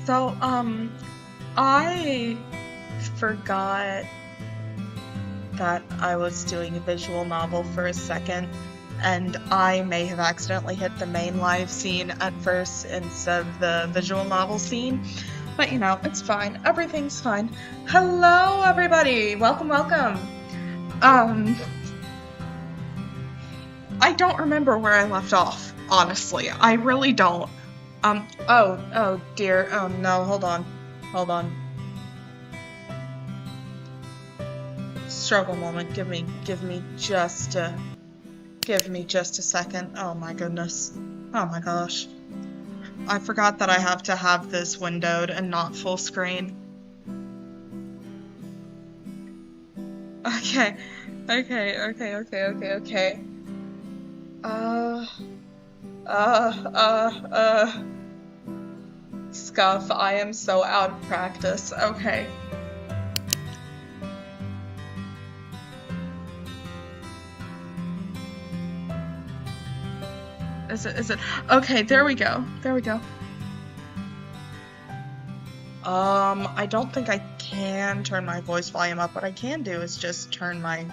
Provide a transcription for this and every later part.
So, I forgot that I was doing a visual novel for a second, and I may have accidentally hit the main live scene at first instead of the visual novel scene. But you know, it's fine. Everything's fine. Hello, everybody! Welcome. I don't remember where I left off, honestly. I really don't. Oh dear. Oh no, hold on. Struggle moment. Give me just a second. Oh my goodness. Oh my gosh. I forgot that I have to have this windowed and not full screen. Okay. Scuff, I am so out of practice. Okay. Is it? Okay, there we go. I don't think I can turn my voice volume up. What I can do is just turn my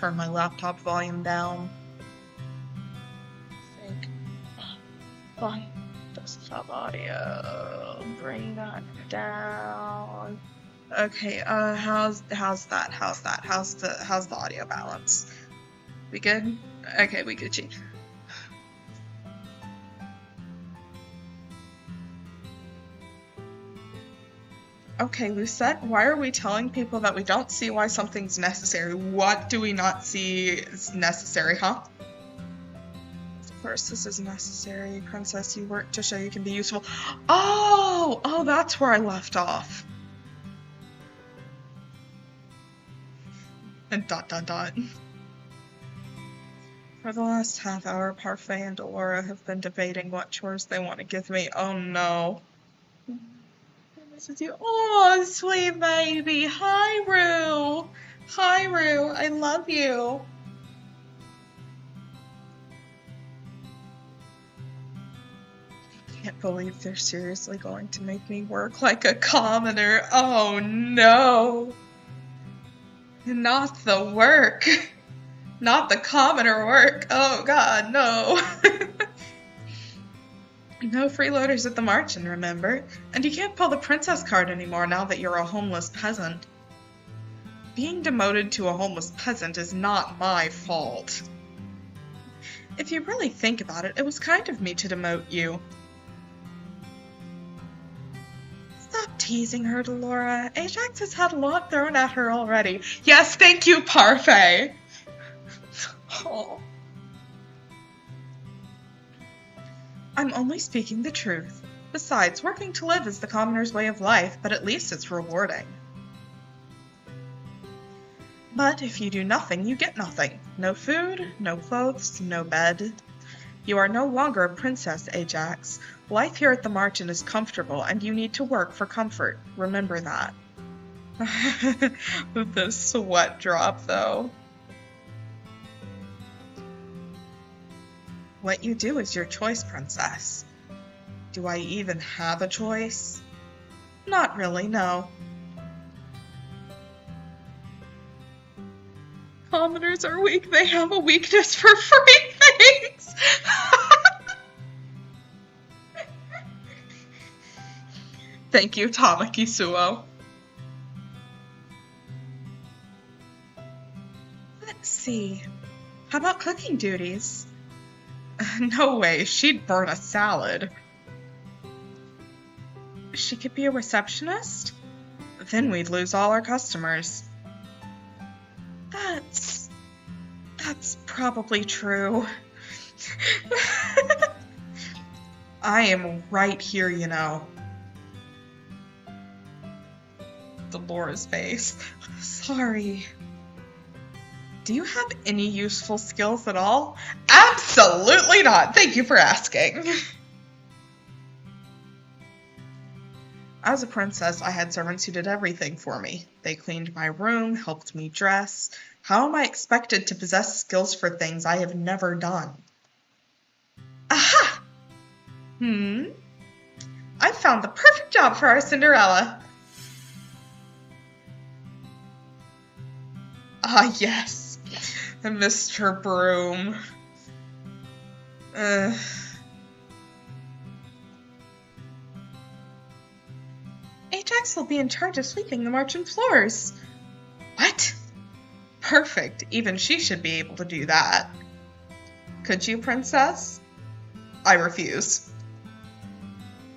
laptop volume down. I think. Fine. Desktop audio. Bring that down. Okay, how's that? How's the audio balance? We good? Okay, we Gucci. Okay, Lucette, why are we telling people that we don't see why something's necessary? What do we not see is necessary, huh? Of course this is necessary, Princess. You work to show you can be useful. Oh, that's where I left off. And ... For the last half hour, Parfait and Delora have been debating what chores they want to give me. Oh no. This is you. Oh, sweet baby. Hi, Rue. I love you. I can't believe they're seriously going to make me work like a commoner. Oh no. Not the work. Not the commoner work. Oh god, no. No freeloaders at the Marchen, remember? And you can't pull the princess card anymore now that you're a homeless peasant. Being demoted to a homeless peasant is not my fault. If you really think about it, it was kind of me to demote you. Stop teasing her, Delora. Ajax has had a lot thrown at her already. Yes, thank you, Parfait! Oh. I'm only speaking the truth. Besides, working to live is the commoner's way of life, but at least it's rewarding. But if you do nothing, you get nothing. No food, no clothes, no bed. You are no longer a princess, Ajax. Life here at the Marchen is comfortable, and you need to work for comfort. Remember that. The sweat drop, though. What you do is your choice, Princess. Do I even have a choice? Not really, no. Commoners are weak. They have a weakness for free things. Thank you, Tamaki Suo. Let's see. How about cooking duties? No way, she'd burn a salad. She could be a receptionist? Then we'd lose all our customers. That's probably true. I am right here, you know. Delora's face. Sorry. Do you have any useful skills at all? Absolutely not! Thank you for asking. As a princess, I had servants who did everything for me. They cleaned my room, helped me dress. How am I expected to possess skills for things I have never done? Aha! I I've found the perfect job for our Cinderella. Ah, yes. Mr. Broom. Ajax will be in charge of sweeping the marching floors. What? Perfect. Even she should be able to do that. Could you, princess? I refuse.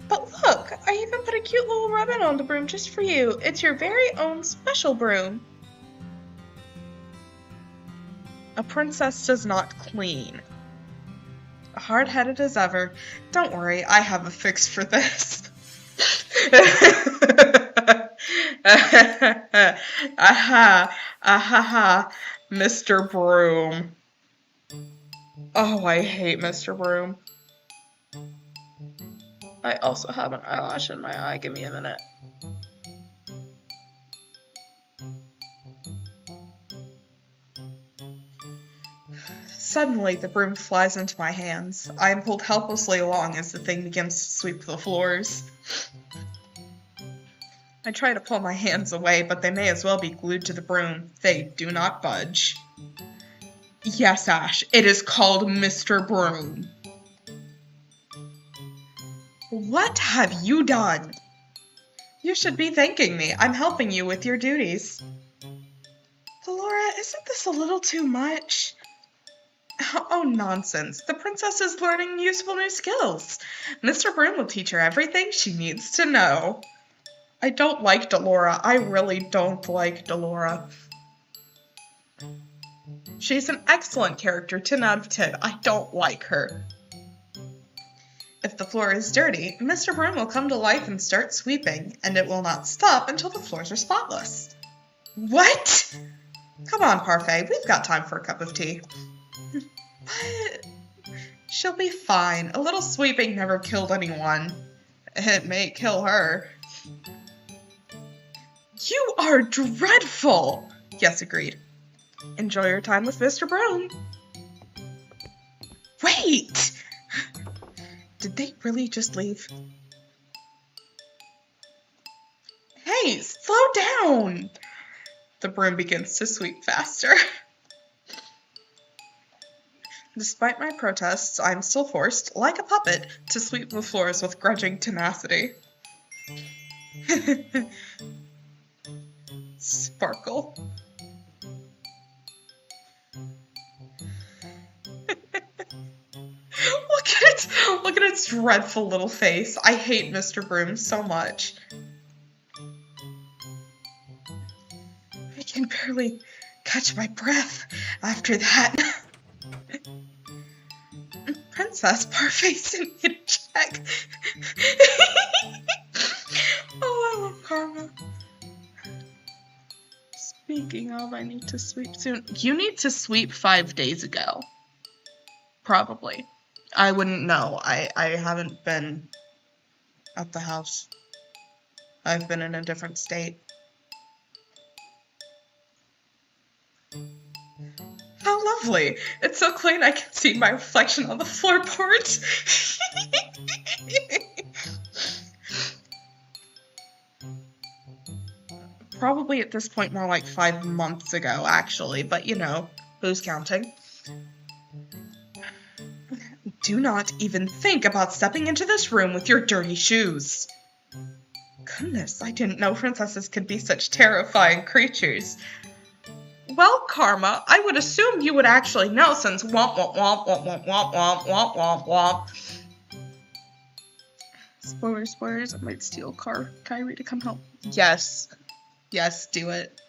But look, I even put a cute little ribbon on the broom just for you. It's your very own special broom. A princess does not clean. Hard-headed as ever. Don't worry, I have a fix for this. Aha, Mr. Broom. Oh, I hate Mr. Broom. I also have an eyelash in my eye. Give me a minute. Suddenly, the broom flies into my hands. I am pulled helplessly along as the thing begins to sweep the floors. I try to pull my hands away, but they may as well be glued to the broom. They do not budge. Yes, Ash, it is called Mr. Broom. What have you done? You should be thanking me. I'm helping you with your duties. Laura, isn't this a little too much? Oh, nonsense. The princess is learning useful new skills. Mr. Broom will teach her everything she needs to know. I don't like Delora. I really don't like Delora. She's an excellent character, 10 out of 10. I don't like her. If the floor is dirty, Mr. Broom will come to life and start sweeping, and it will not stop until the floors are spotless. What? Come on, Parfait. We've got time for a cup of tea. But she'll be fine. A little sweeping never killed anyone. It may kill her. You are dreadful! Yes, agreed. Enjoy your time with Mr. Broom. Wait! Did they really just leave? Hey, slow down! The broom begins to sweep faster. Despite my protests, I'm still forced, like a puppet, to sweep the floors with grudging tenacity. Sparkle. Look at its dreadful little face. I hate Mr. Broom so much. I can barely catch my breath after that. Princess Parfait sent me to check. Oh, I love Karma. Speaking of, I need to sweep soon. You need to sweep 5 days ago. Probably. I wouldn't know. I haven't been at the house. I've been in a different state. How lovely! It's so clean I can see my reflection on the floorboards. Probably at this point more like 5 months ago, actually, but you know, who's counting? Do not even think about stepping into this room with your dirty shoes. Goodness, I didn't know princesses could be such terrifying creatures. Well, Karma, I would assume you would actually know since womp womp womp womp womp womp womp womp womp womp. Spoilers, I might steal Kyrie to come help. Yes. Yes, do it.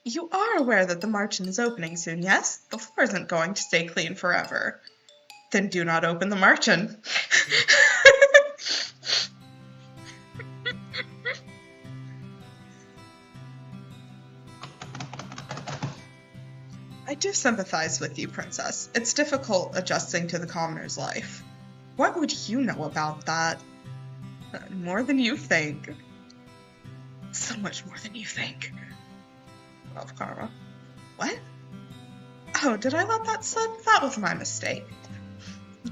You are aware that the margin is opening soon, yes? The floor isn't going to stay clean forever. Then do not open the margin. I do sympathize with you, Princess. It's difficult adjusting to the commoner's life. What would you know about that? More than you think. So much more than you think. Love, Karma. What? Oh, did I let that slip? That was my mistake.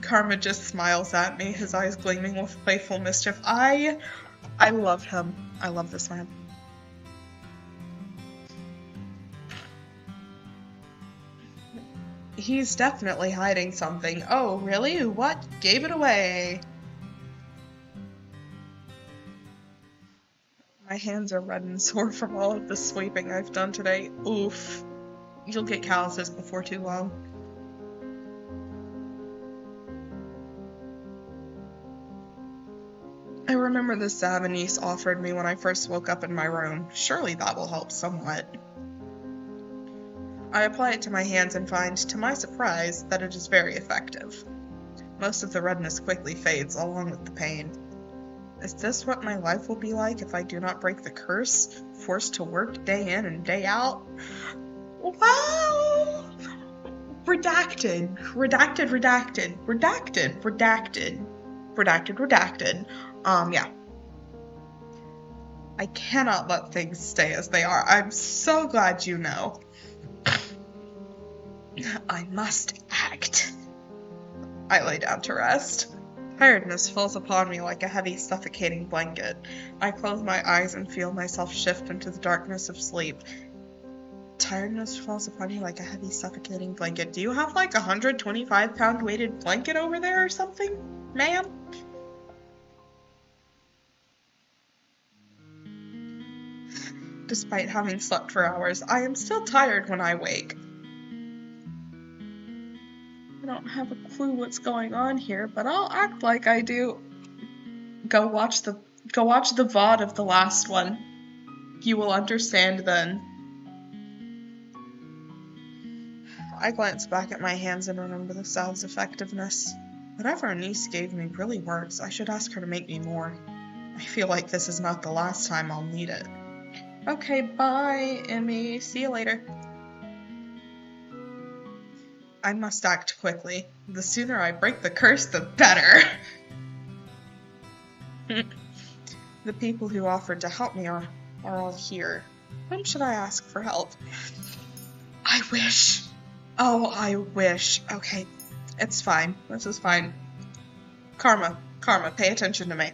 Karma just smiles at me, his eyes gleaming with playful mischief. I love him. I love this man. He's definitely hiding something. Oh, really? What? Gave it away. My hands are red and sore from all of the sweeping I've done today. Oof. You'll get calluses before too long. I remember the salve Anise offered me when I first woke up in my room. Surely that will help somewhat. I apply it to my hands and find, to my surprise, that it is very effective. Most of the redness quickly fades, along with the pain. Is this what my life will be like if I do not break the curse, forced to work day in and day out? Wow! Redacted. Redacted, redacted. Redacted, redacted. Redacted, redacted. Yeah. I cannot let things stay as they are. I'm so glad you know. I must act. I lay down to rest. Tiredness falls upon me like a heavy, suffocating blanket. I close my eyes and feel myself shift into the darkness of sleep. Tiredness falls upon me like a heavy, suffocating blanket. Do you have like a 125-pound weighted blanket over there or something, ma'am? Despite having slept for hours, I am still tired when I wake. I don't have a clue what's going on here, but I'll act like I do. Go watch the VOD of the last one. You will understand then. I glance back at my hands and remember the salve's effectiveness. Whatever Anise gave me really works. I should ask her to make me more. I feel like this is not the last time I'll need it. Okay, bye, Emmy. See you later. I must act quickly. The sooner I break the curse, the better. The people who offered to help me are all here. When should I ask for help? I wish. Oh, I wish. Okay, it's fine. This is fine. Karma, pay attention to me.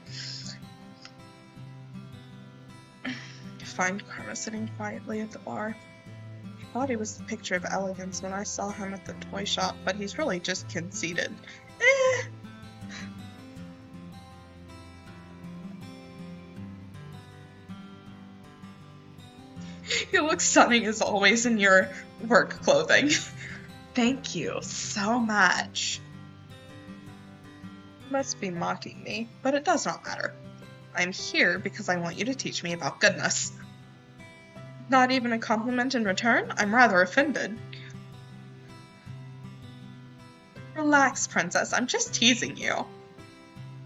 Find Karma sitting quietly at the bar. I thought he was the picture of elegance when I saw him at the toy shop, but he's really just conceited. You look stunning as always in your work clothing. Thank you so much. You must be mocking me, but it does not matter. I'm here because I want you to teach me about goodness. Not even a compliment in return? I'm rather offended. Relax, princess. I'm just teasing you.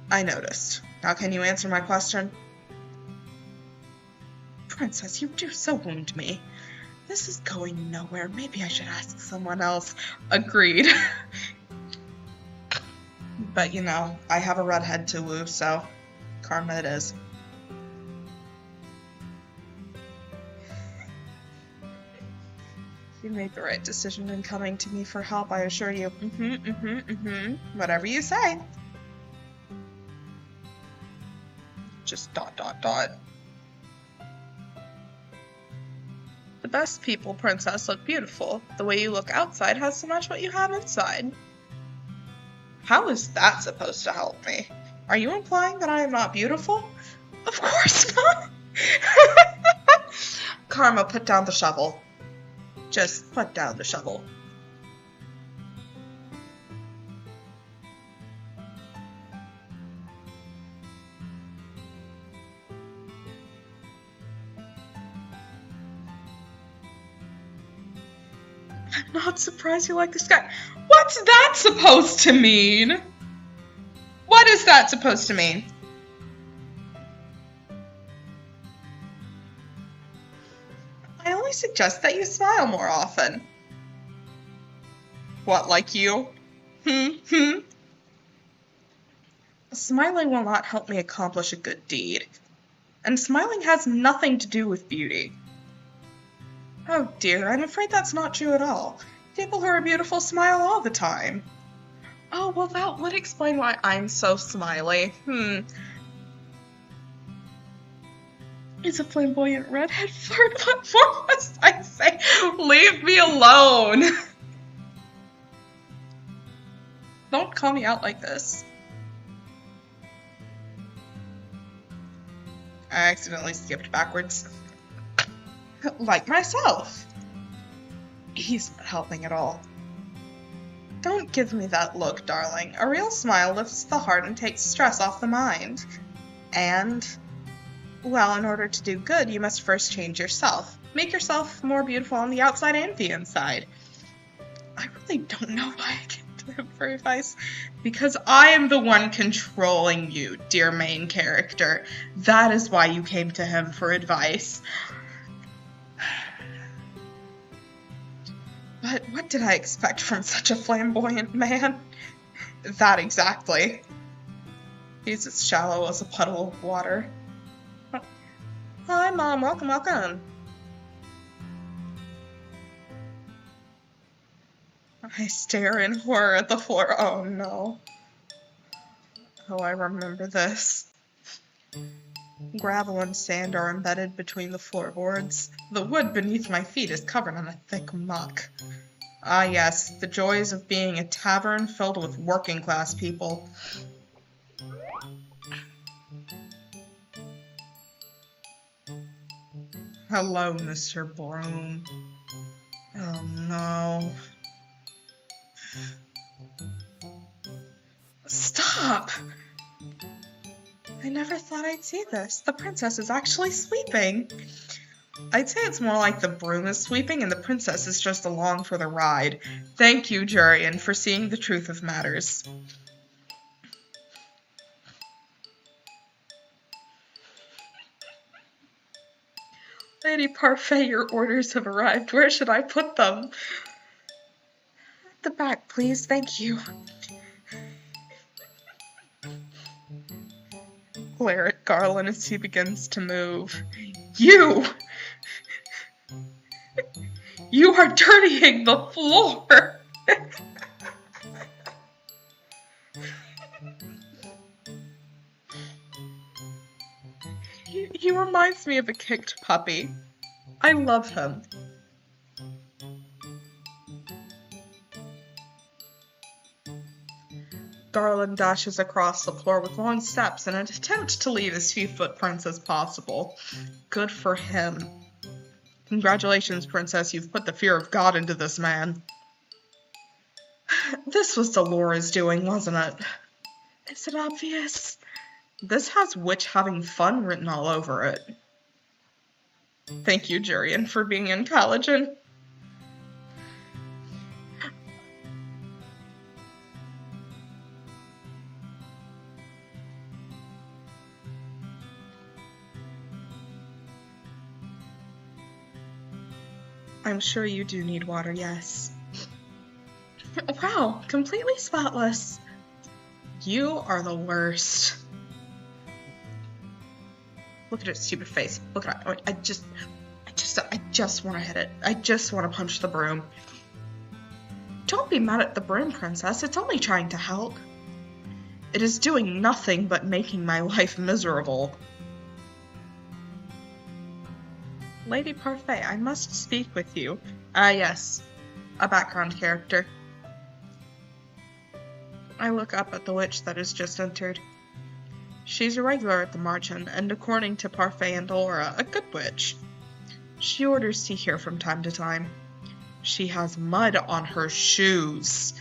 I noticed. Now can you answer my question? Princess, you do so wound me. This is going nowhere. Maybe I should ask someone else. Agreed. But you know, I have a redhead to woo, so Karma it is. You made the right decision in coming to me for help, I assure you. Whatever you say. Just ... The best people, princess, look beautiful. The way you look outside has to match what you have inside. How is that supposed to help me? Are you implying that I am not beautiful? Of course not. Karma, put down the shovel. Just put down the shovel. I'm not surprised you like this guy. What's that supposed to mean? What is that supposed to mean? I only suggest that you smile more often. What, like you? Smiling will not help me accomplish a good deed. And smiling has nothing to do with beauty. Oh dear, I'm afraid that's not true at all. People who are beautiful smile all the time. Oh, well, that would explain why I'm so smiley. It's a flamboyant redhead flirt. What more must I say? Leave me alone. Don't call me out like this. I accidentally skipped backwards. Like myself. He's not helping at all. Don't give me that look, darling. A real smile lifts the heart and takes stress off the mind. And, well, in order to do good, you must first change yourself. Make yourself more beautiful on the outside and the inside. I really don't know why I came to him for advice. Because I am the one controlling you, dear main character. That is why you came to him for advice. But what did I expect from such a flamboyant man? That exactly. He's as shallow as a puddle of water. Hi, Mom. Welcome, welcome. I stare in horror at the floor. Oh, no. Oh, I remember this. Gravel and sand are embedded between the floorboards. The wood beneath my feet is covered in a thick muck. Ah, yes, the joys of being a tavern filled with working-class people. Hello, Mr. Broom. Oh, no. Stop! I never thought I'd see this. The princess is actually sweeping. I'd say it's more like the broom is sweeping and the princess is just along for the ride. Thank you, Jurian, for seeing the truth of matters. Lady Parfait, your orders have arrived. Where should I put them? At the back, please. Thank you. Glare at Garland as he begins to move. You! You are dirtying the floor! He reminds me of a kicked puppy. I love him. Garland dashes across the floor with long steps in an attempt to leave as few footprints as possible. Good for him. Congratulations, Princess, you've put the fear of God into this man. This was Dolores doing, wasn't it? Is it obvious? This has witch having fun written all over it. Thank you, Jurian, for being intelligent. I'm sure you do need water, yes. Wow, completely spotless. You are the worst. Look at its stupid face. Look at it. I just want to hit it. I just want to punch the broom. Don't be mad at the broom, Princess. It's only trying to help. It is doing nothing but making my life miserable. Lady Parfait, I must speak with you. Yes. A background character. I look up at the witch that has just entered. She's a regular at the Margin, and according to Parfait and Laura, a good witch. She orders tea here from time to time. She has mud on her shoes.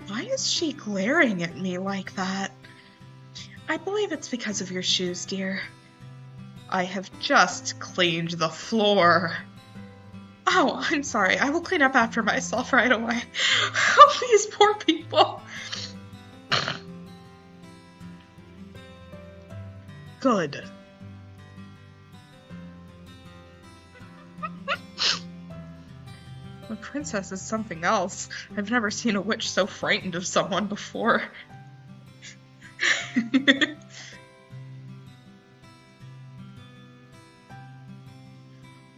Why is she glaring at me like that? I believe it's because of your shoes, dear. I have just cleaned the floor. Oh, I'm sorry. I will clean up after myself right away. Oh, these poor people. Good. The princess is something else. I've never seen a witch so frightened of someone before.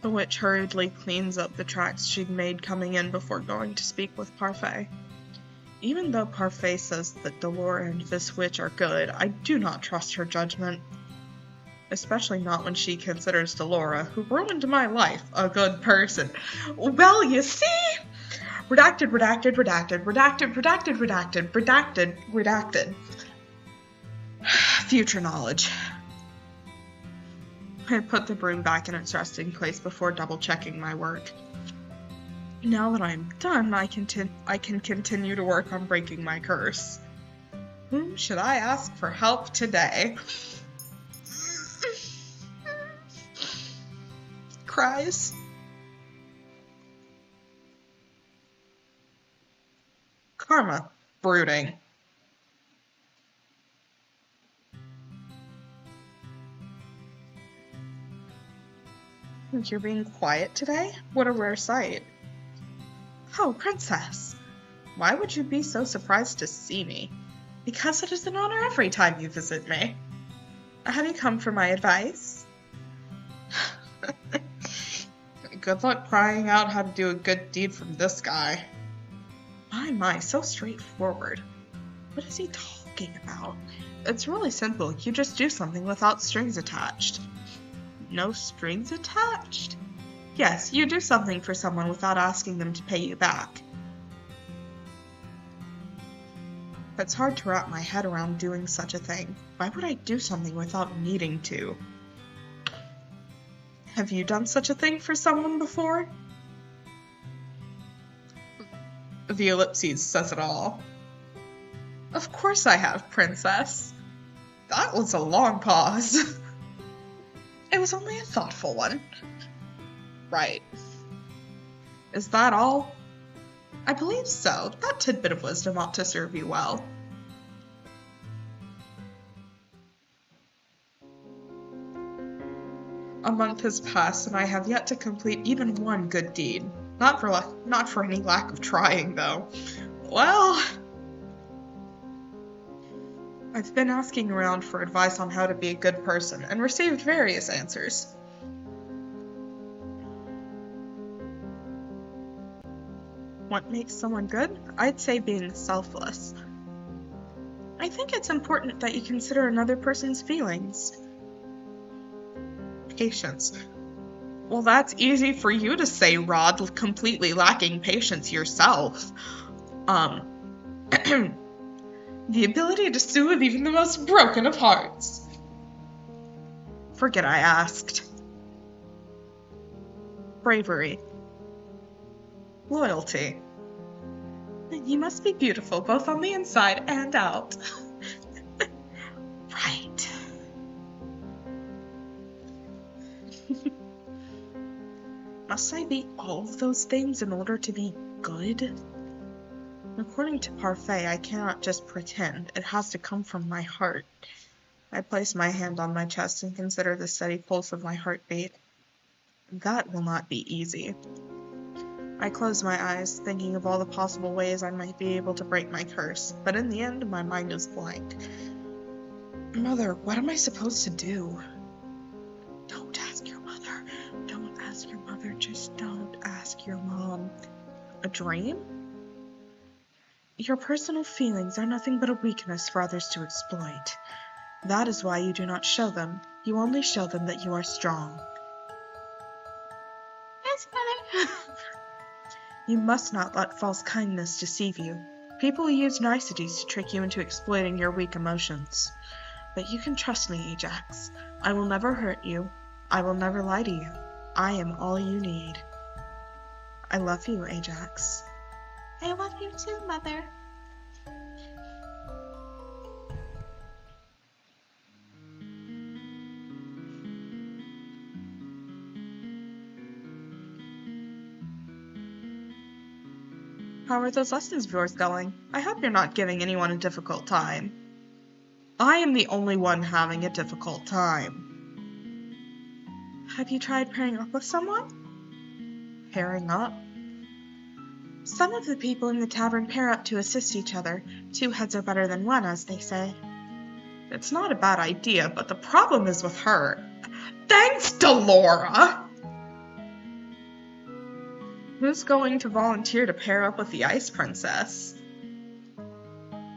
The witch hurriedly cleans up the tracks she'd made coming in before going to speak with Parfait. Even though Parfait says that Delora and this witch are good, I do not trust her judgment. Especially not when she considers Delora, who ruined my life, a good person. Well, you see? Redacted, redacted, redacted, redacted, redacted, redacted, redacted, redacted. Future knowledge. I put the broom back in its resting place before double-checking my work. Now that I'm done, I can continue to work on breaking my curse. Whom should I ask for help today? Cries. Karma. Brooding. You're being quiet today? What a rare sight. Oh, Princess. Why would you be so surprised to see me? Because it is an honor every time you visit me. Have you come for my advice? Good luck crying out how to do a good deed from this guy. My, so straightforward. What is he talking about? It's really simple. You just do something without strings attached. No strings attached? Yes, you do something for someone without asking them to pay you back. It's hard to wrap my head around doing such a thing. Why would I do something without needing to? Have you done such a thing for someone before? The ellipses says it all. Of course I have, Princess. That was a long pause. It was only a thoughtful one. Right. Is that all? I believe so. That tidbit of wisdom ought to serve you well. A month has passed and I have yet to complete even one good deed. Not for any lack of trying, though. Well, I've been asking around for advice on how to be a good person and received various answers. What makes someone good? I'd say being selfless. I think it's important that you consider another person's feelings. Patience. Well, that's easy for you to say, Rod, completely lacking patience yourself. The ability to soothe even the most broken of hearts. Forget I asked. Bravery. Loyalty. You must be beautiful, both on the inside and out. Right. Must I be all of those things in order to be good? According to Parfait, I cannot just pretend. It has to come from my heart. I place my hand on my chest and consider the steady pulse of my heartbeat. That will not be easy. I close my eyes, thinking of all the possible ways I might be able to break my curse, but in the end, my mind is blank. Mother, what am I supposed to do? Don't ask your mother. Don't ask your mother. Just don't ask your mom. A dream? Your personal feelings are nothing but a weakness for others to exploit. That is why you do not show them. You only show them that you are strong. Yes, Mother. You must not let false kindness deceive you. People use niceties to trick you into exploiting your weak emotions. But you can trust me, Ajax. I will never hurt you. I will never lie to you. I am all you need. I love you, Ajax. I love you too, Mother. How are those lessons of yours going? I hope you're not giving anyone a difficult time. I am the only one having a difficult time. Have you tried pairing up with someone? Pairing up? Some of the people in the tavern pair up to assist each other. 2 heads are better than 1, as they say. It's not a bad idea, but the problem is with her. Thanks, Delora! Who's going to volunteer to pair up with the Ice Princess?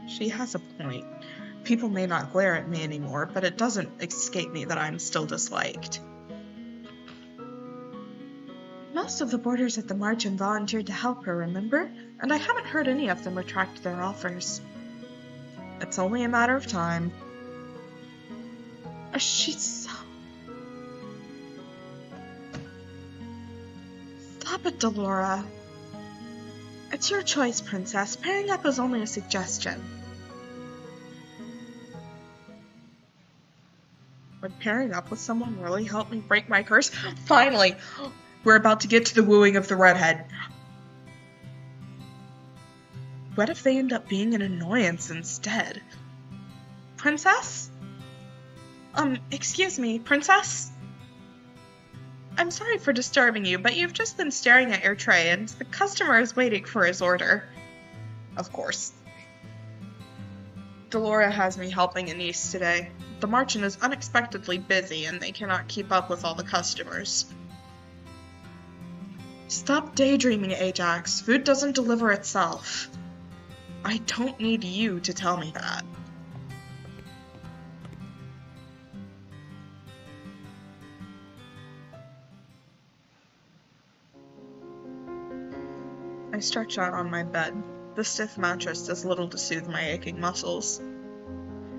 She has a point. People may not glare at me anymore, but it doesn't escape me that I'm still disliked. Most of the boarders at the Margin volunteered to help her, remember? And I haven't heard any of them retract their offers. It's only a matter of time. She's so... Stop it, Delora. It's your choice, Princess. Pairing up is only a suggestion. Would pairing up with someone really help me break my curse? Finally! We're about to get to the wooing of the redhead. What if they end up being an annoyance instead? Princess? Excuse me, Princess? I'm sorry for disturbing you, but you've just been staring at your tray and the customer is waiting for his order. Of course. Delora has me helping a niece today. The Margin is unexpectedly busy and they cannot keep up with all the customers. Stop daydreaming, Ajax. Food doesn't deliver itself. I don't need you to tell me that. I stretch out on my bed. The stiff mattress does little to soothe my aching muscles.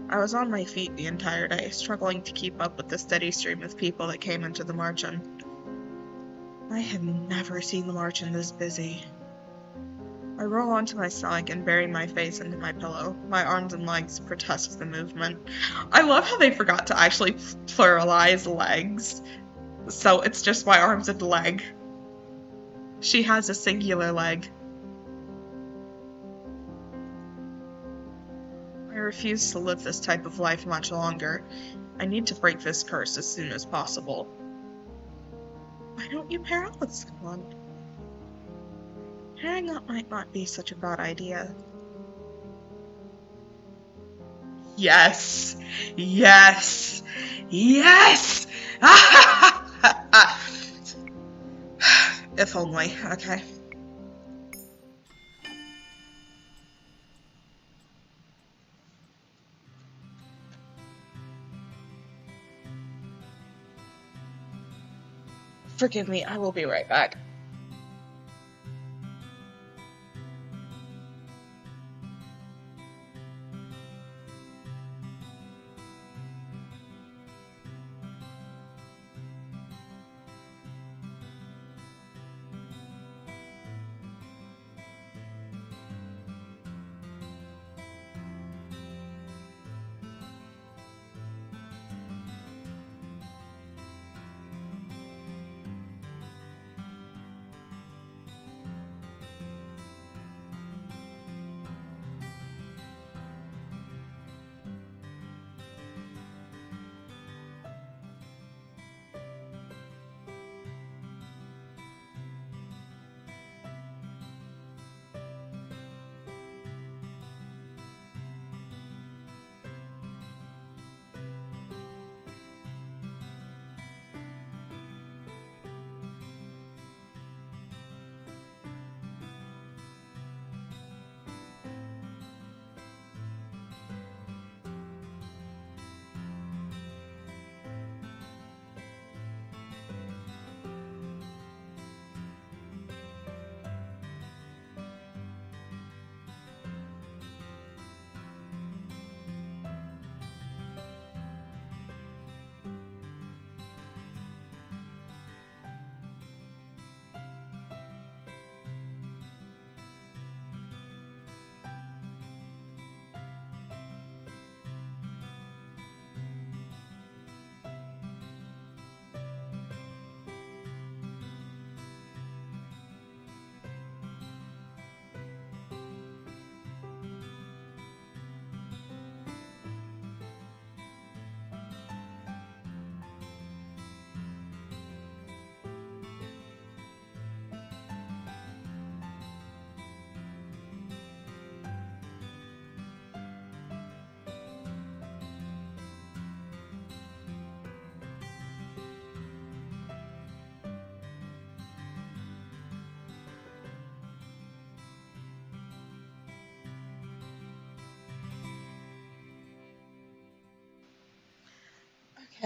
I was on my feet the entire day, struggling to keep up with the steady stream of people that came into the Margin. I have never seen the Margin this busy. I roll onto my stomach and bury my face into my pillow. My arms and legs protest the movement. I love how they forgot to actually pluralize legs. So it's just my arms and leg. She has a singular leg. I refuse to live this type of life much longer. I need to break this curse as soon as possible. Why don't you pair up with someone? Pairing up might not be such a bad idea. Yes! Yes! Yes! If only, okay. Forgive me, I will be right back.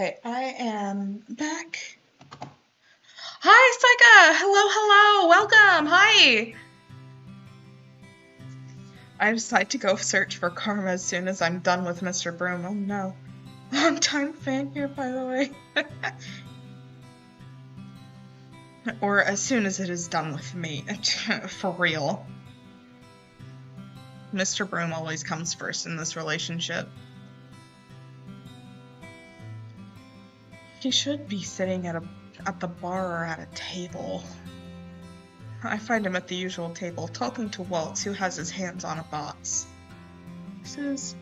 Okay, I am back. Hi, Psycha! Hello, welcome! Hi! I decide to go search for Karma as soon as I'm done with Mr. Broom. Oh no. Long-time fan here, by the way. Or as soon as it is done with me. For real. Mr. Broom always comes first in this relationship. He should be sitting at the bar or at a table. I find him at the usual table, talking to Waltz, who has his hands on a box. This is...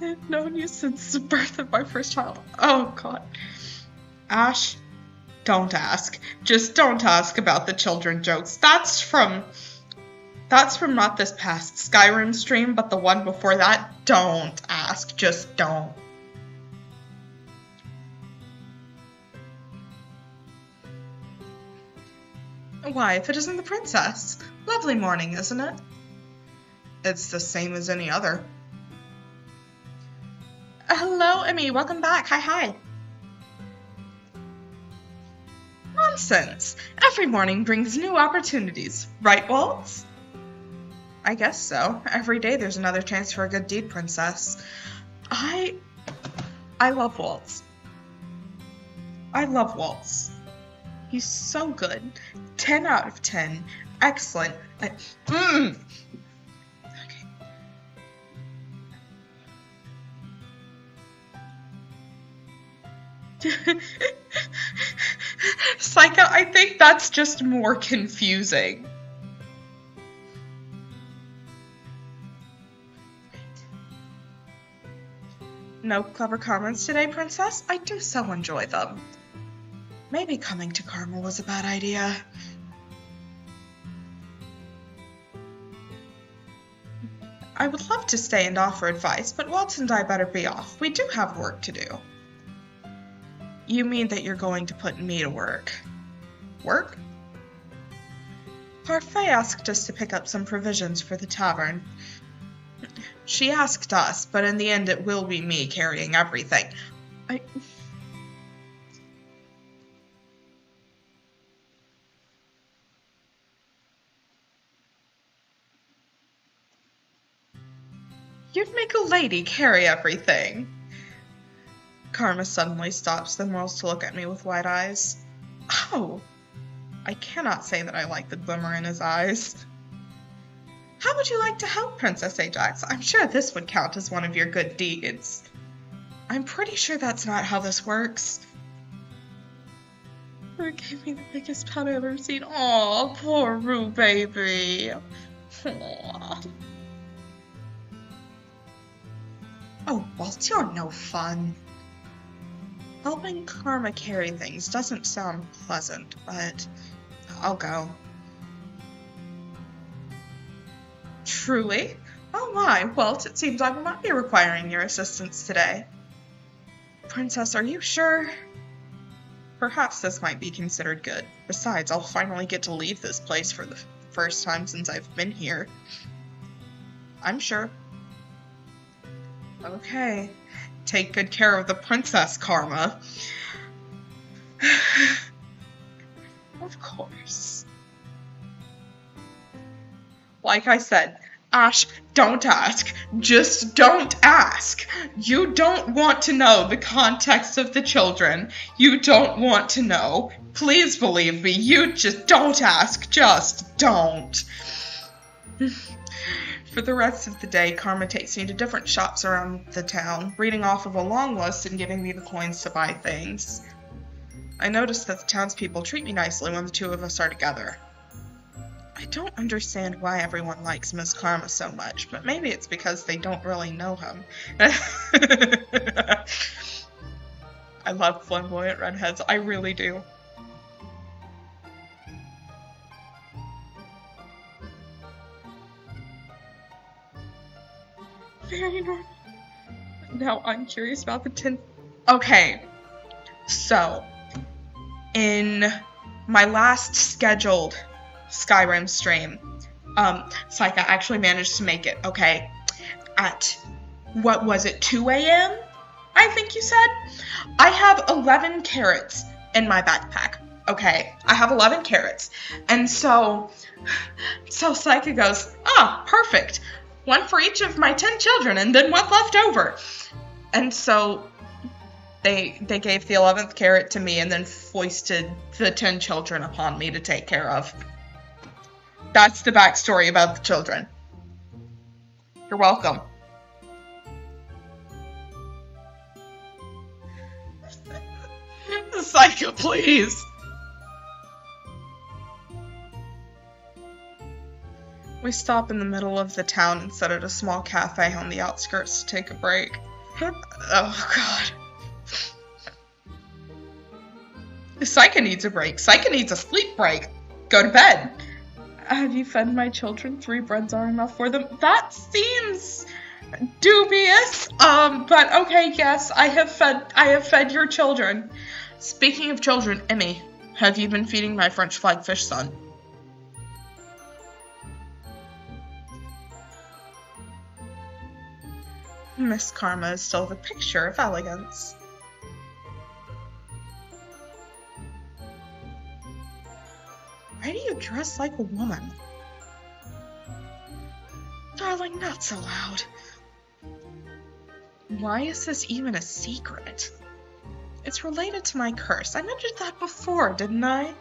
I've known you since the birth of my first child. Oh, God. Ash, don't ask. Just don't ask about the children jokes. That's from not this past Skyrim stream, but the one before that. Don't ask. Just don't. Why, if it isn't the princess? Lovely morning, isn't it? It's the same as any other. Hello, Emmy. Welcome back. Hi. Nonsense. Every morning brings new opportunities. Right, Waltz? I guess so. Every day there's another chance for a good deed, princess. I love Waltz. I love Waltz. He's so good. 10 out of 10. Excellent. Okay. Psycha, I think that's just more confusing. No clever comments today, princess? I do so enjoy them. Maybe coming to Karma was a bad idea. I would love to stay and offer advice, but Waltz and I better be off. We do have work to do. You mean that you're going to put me to work? Work? Parfait asked us to pick up some provisions for the tavern. She asked us, but in the end it will be me carrying everything. You'd make a lady carry everything. Karma suddenly stops, then whirls to look at me with wide eyes. Oh! I cannot say that I like the glimmer in his eyes. How would you like to help, Princess Ajax? I'm sure this would count as one of your good deeds. I'm pretty sure that's not how this works. It gave me the biggest pout I've ever seen. Aw, poor Rue baby. Aww. Oh, Walt, you're no fun. Helping Karma carry things doesn't sound pleasant, but I'll go. Truly? Oh my, Walt, it seems I will not be requiring your assistance today. Princess, are you sure? Perhaps this might be considered good. Besides, I'll finally get to leave this place for the first time since I've been here. I'm sure. Okay. Take good care of the princess, Karma. Of course. Like I said, Ash, don't ask. Just don't ask. You don't want to know the context of the children. You don't want to know. Please believe me, you just don't ask. Just don't. For the rest of the day, Karma takes me to different shops around the town, reading off of a long list and giving me the coins to buy things. I notice that the townspeople treat me nicely when the two of us are together. I don't understand why everyone likes Miss Karma so much, but maybe it's because they don't really know him. I love flamboyant redheads, I really do. Very normal. Now I'm curious about the 10. Okay, so in my last scheduled Skyrim stream, Psycha actually managed to make it, okay, at what was it, 2 a.m.? I think you said? I have 11 carrots in my backpack. Okay, I have 11 carrots. And so Psyche goes, oh, perfect. One for each of my 10 children, and then one left over. And so they gave the 11th carrot to me and then foisted the 10 children upon me to take care of. That's the backstory about the children. You're welcome. Psycho, please. We stop in the middle of the town and sit at a small cafe on the outskirts to take a break. Oh, God. Psyche needs a break. Psyche needs a sleep break. Go to bed. Have you fed my children? 3 breads are enough for them. That seems dubious. But okay, yes, I have fed your children. Speaking of children, Emmy, have you been feeding my French flag fish son? Miss Karma is still the picture of elegance. Why do you dress like a woman? Darling, not so loud. Why is this even a secret? It's related to my curse. I mentioned that before, didn't I?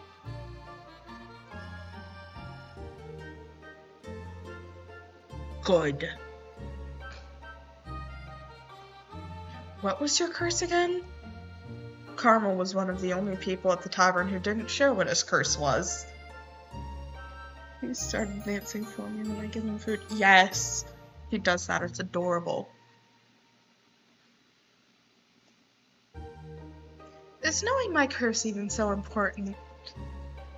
Good. What was your curse again? Karma was one of the only people at the tavern who didn't share what his curse was. He started dancing for me when I give him food. Yes, he does that. It's adorable. Is knowing my curse even so important?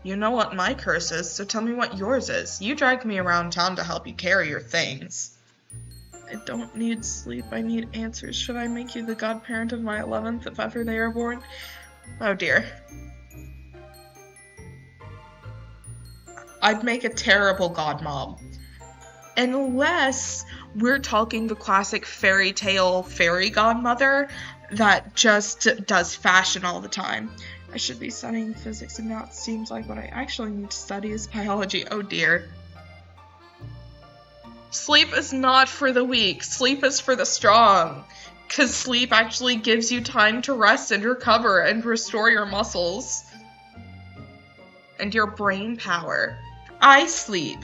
You know what my curse is, so tell me what yours is. You dragged me around town to help you carry your things. I don't need sleep, I need answers. Should I make you the godparent of my 11th if ever they are born? Oh dear. I'd make a terrible godmom. Unless we're talking the classic fairy tale fairy godmother that just does fashion all the time. I should be studying physics, and now it seems like what I actually need to study is biology. Oh dear. Sleep is not for the weak. Sleep is for the strong. Because sleep actually gives you time to rest and recover and restore your muscles. And your brain power. I sleep.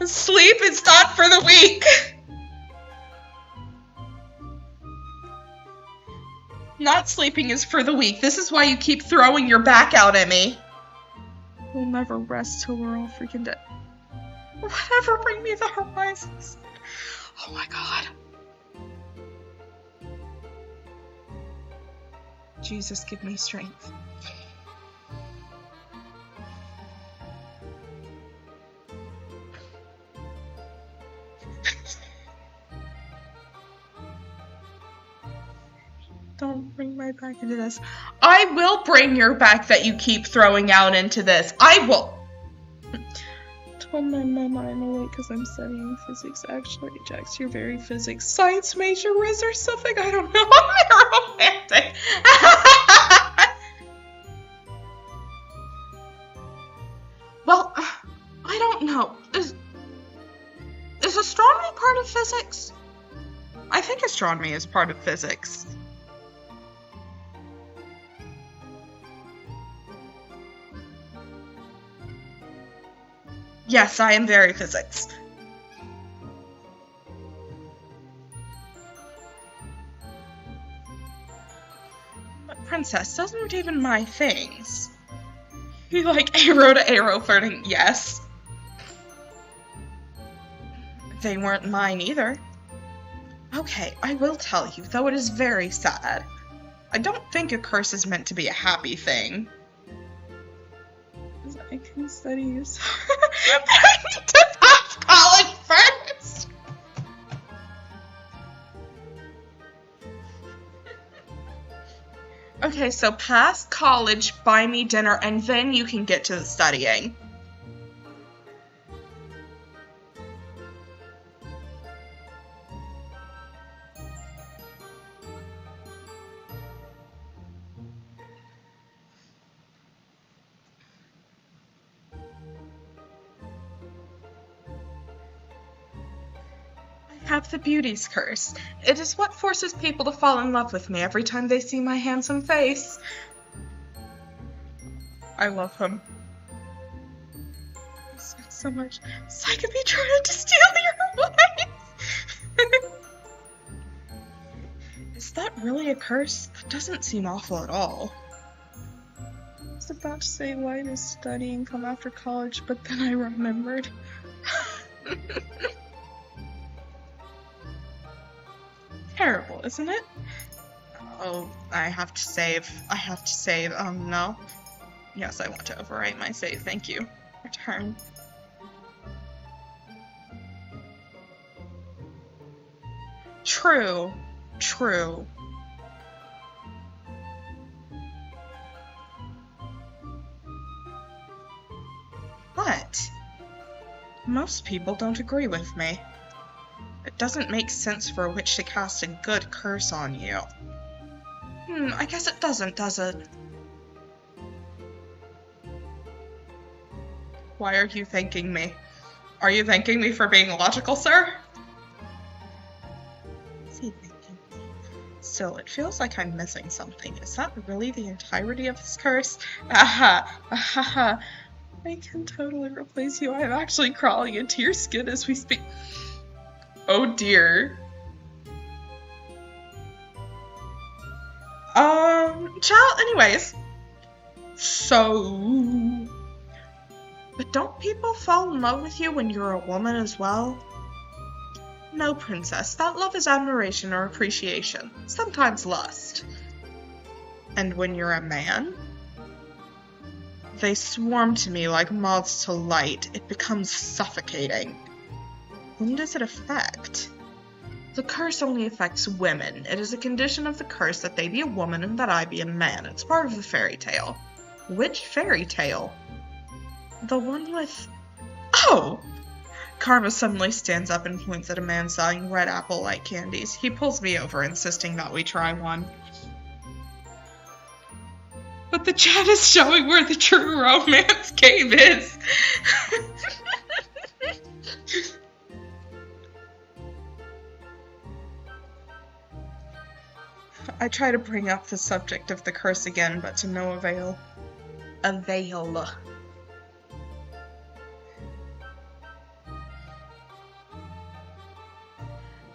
Sleep is not for the weak. Not sleeping is for the weak. This is why you keep throwing your back out at me. We'll never rest till we're all freaking dead. Whatever, bring me the horizons. Oh my god. Jesus, give me strength. Don't bring my back into this. I will bring your back that you keep throwing out into this. I will. Told my mom I'm awake because I'm studying physics. Actually, Ajax, you're very physics science major. Is there something? I don't know. I'm romantic. Well, I don't know. Is astronomy part of physics? I think astronomy is part of physics. Yes, I am very physics. But Princess, those weren't even my things. You like arrow to arrow flirting? Yes. They weren't mine either. Okay, I will tell you, though it is very sad. I don't think a curse is meant to be a happy thing. I can study you. I need to pass college first. Okay, so pass college, buy me dinner, and then you can get to the studying. have the beauty's curse. It is what forces people to fall in love with me every time they see my handsome face. I love him. So much. So I could be trying to steal your life. Is that really a curse? That doesn't seem awful at all. I was about to say White is studying come after college, but then I remembered. Terrible, isn't it? Oh, I have to save. No. Yes, I want to overwrite my save. Thank you. Return. True. True. But most people don't agree with me. It doesn't make sense for a witch to cast a good curse on you. I guess it doesn't, does it? Why are you thanking me? Are you thanking me for being logical, sir? Is he thanking me? Still, it feels like I'm missing something. Is that really the entirety of his curse? Aha! Aha! I can totally replace you. I'm actually crawling into your skin as we speak. Oh dear. Child, anyways. So... But don't people fall in love with you when you're a woman as well? No, princess. That love is admiration or appreciation. Sometimes lust. And when you're a man? They swarm to me like moths to light. It becomes suffocating. Whom does it affect? The curse only affects women. It is a condition of the curse that they be a woman and that I be a man. It's part of the fairy tale. Which fairy tale? The one with... Oh! Karma suddenly stands up and points at a man selling red apple-like candies. He pulls me over, insisting that we try one. But the chat is showing where the true romance game is. I try to bring up the subject of the curse again, but to no avail. Avail.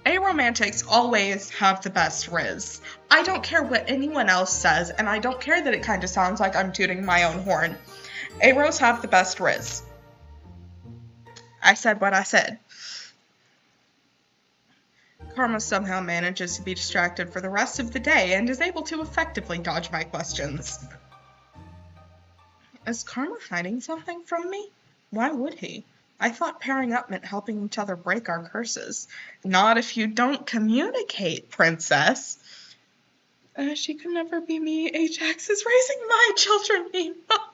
Aromantics always have the best riz. I don't care what anyone else says, and I don't care that it kind of sounds like I'm tooting my own horn. Aros have the best riz. I said what I said. Karma somehow manages to be distracted for the rest of the day and is able to effectively dodge my questions. Is Karma hiding something from me? Why would he? I thought pairing up meant helping each other break our curses. Not if you don't communicate, princess. She could never be me. Ajax is raising my children meanwhile.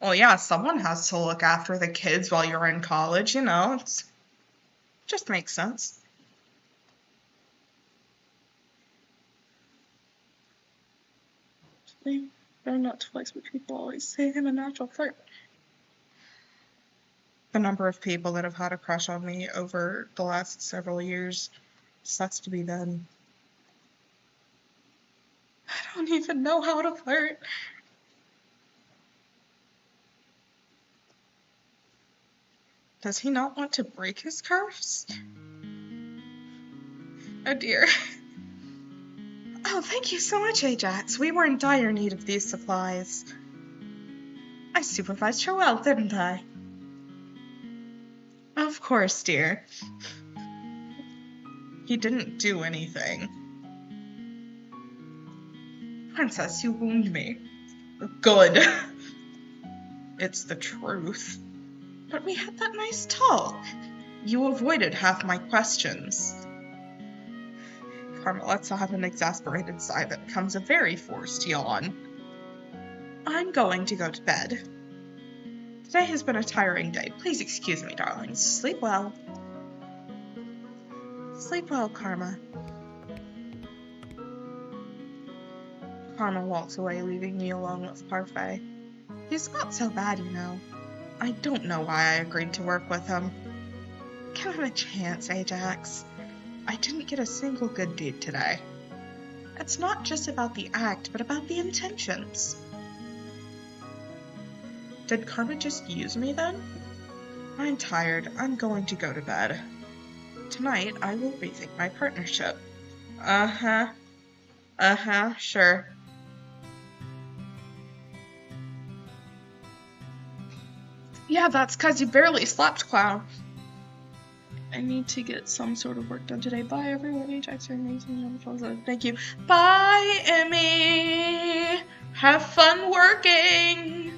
Well, yeah, someone has to look after the kids while you're in college, you know. It just makes sense. Better not to flex what people always say. I'm a natural flirt. The number of people that have had a crush on me over the last several years sucks to be them. I don't even know how to flirt. Does he not want to break his curse? Oh dear. Oh, thank you so much, Ajax. We were in dire need of these supplies. I supervised her well, didn't I? Of course, dear. He didn't do anything. Princess, you wound me. Good. It's the truth. But we had that nice talk. You avoided half my questions. Karma lets out an exasperated sigh that becomes a very forced yawn. I'm going to go to bed. Today has been a tiring day. Please excuse me, darlings. Sleep well. Sleep well, Karma. Karma walks away, leaving me alone with Parfait. He's not so bad, you know. I don't know why I agreed to work with him. Give him a chance, Ajax. I didn't get a single good deed today. It's not just about the act, but about the intentions. Did karma just use me then? I'm tired. I'm going to go to bed. Tonight, I will rethink my partnership. Uh-huh, sure. Yeah, that's 'cause you barely slept, clown. I need to get some sort of work done today. Bye, everyone. Ajax, you're amazing. Thank you. Bye, Emmy. Have fun working.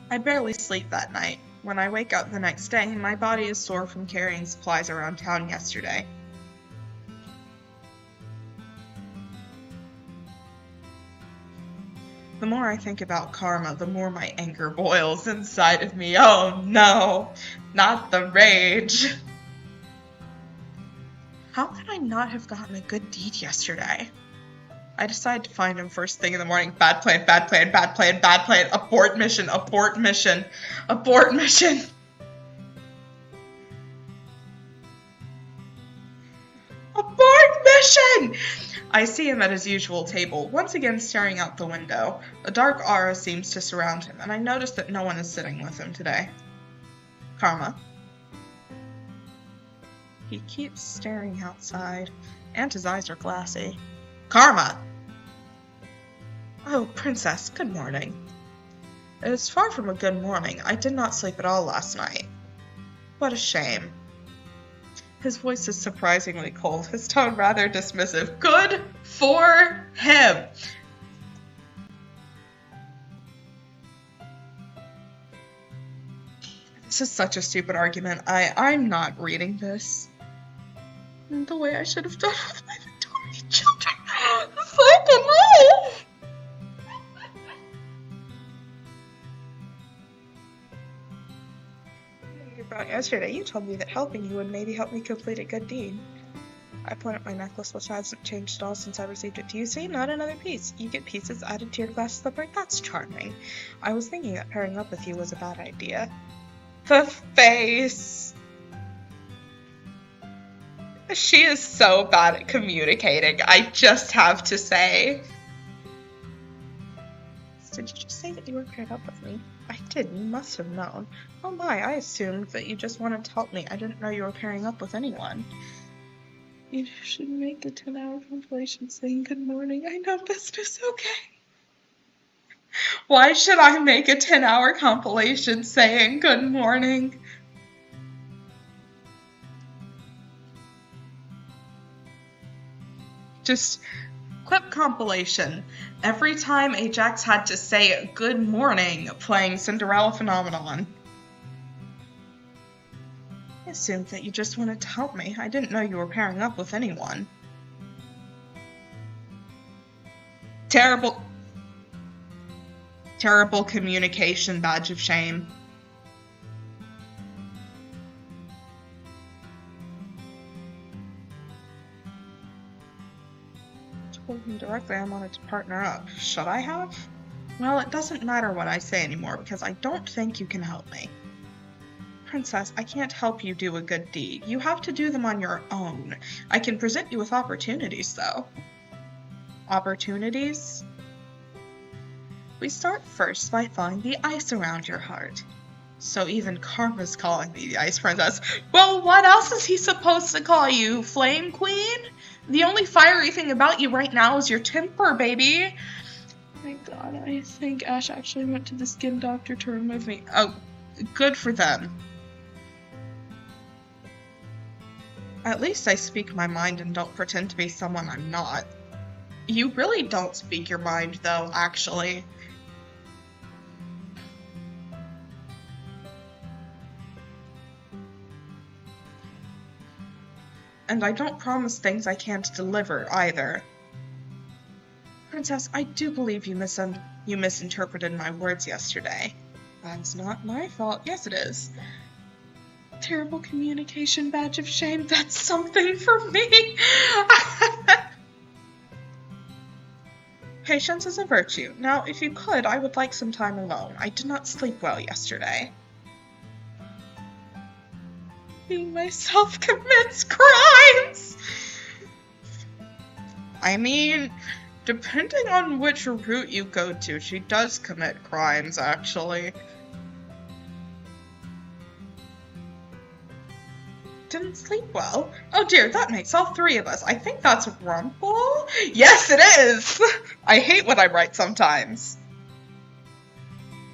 I barely sleep that night. When I wake up the next day, my body is sore from carrying supplies around town yesterday. The more I think about karma, the more my anger boils inside of me. Oh no, not the rage. How could I not have gotten a good deed yesterday? I decide to find him first thing in the morning. Bad plan, bad plan, bad plan, bad plan. Abort mission, abort mission, abort mission. Abort mission! I see him at his usual table, once again staring out the window. A dark aura seems to surround him, and I notice that no one is sitting with him today. Karma. He keeps staring outside, and his eyes are glassy. Karma! Oh, Princess, good morning. It is far from a good morning. I did not sleep at all last night. What a shame. His voice is surprisingly cold, his tone rather dismissive. Good for him! This is such a stupid argument. I'm not reading this. The way I should have done with my Victorian children. Fucking hell! About yesterday, you told me that helping you would maybe help me complete a good deed. I point at my necklace, which hasn't changed at all since I received it. Do you see? Not another piece. You get pieces added to your glass slipper. That's charming. I was thinking that pairing up with you was a bad idea. The face! She is so bad at communicating, I just have to say. Did you just say that you were paired up with me? I did. You must have known. Oh my, I assumed that you just wanted to help me. I didn't know you were pairing up with anyone. You should make a 10-hour compilation saying good morning. I know business, okay? Why should I make a 10-hour compilation saying good morning? Just clip compilation. Every time Ajax had to say good morning playing Cinderella Phenomenon. I assumed that you just wanted to help me. I didn't know you were pairing up with anyone. Terrible communication badge of shame. Told him directly I wanted to partner up. Should I have? Well, it doesn't matter what I say anymore because I don't think you can help me. Princess, I can't help you do a good deed. You have to do them on your own. I can present you with opportunities, though. Opportunities? We start first by thawing the ice around your heart. So even Karma's calling me the Ice Princess. Well, what else is he supposed to call you? Flame Queen? The only fiery thing about you right now is your temper, baby. My god, I think Ash actually went to the skin doctor to remove me. Oh, good for them. At least I speak my mind and don't pretend to be someone I'm not. You really don't speak your mind, though, actually. And I don't promise things I can't deliver, either. Princess, I do believe you misinterpreted my words yesterday. That's not my fault. Yes, it is. Terrible communication badge of shame. That's something for me. patience is a virtue. Now, if you could, I would like some time alone. I did not sleep well yesterday. Being myself commits crimes! I mean, depending on which route you go to, she does commit crimes, actually. Didn't sleep well? Oh dear, that makes all three of us. I think that's Rumple? Yes, it is! I hate what I write sometimes.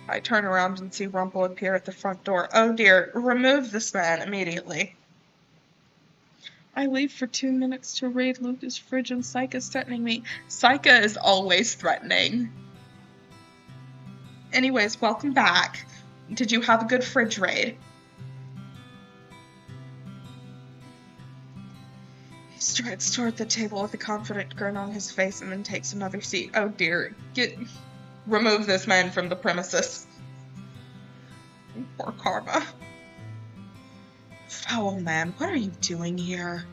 I turn around and see Rumple appear at the front door. Oh dear, remove this man immediately. I leave for 2 minutes to raid Luca's fridge and Saika's threatening me. Saika is always threatening. Anyways, welcome back. Did you have a good fridge raid? He strides toward the table with a confident grin on his face and then takes another seat. Oh dear, remove this man from the premises. Poor Karma. Foul man, what are you doing here?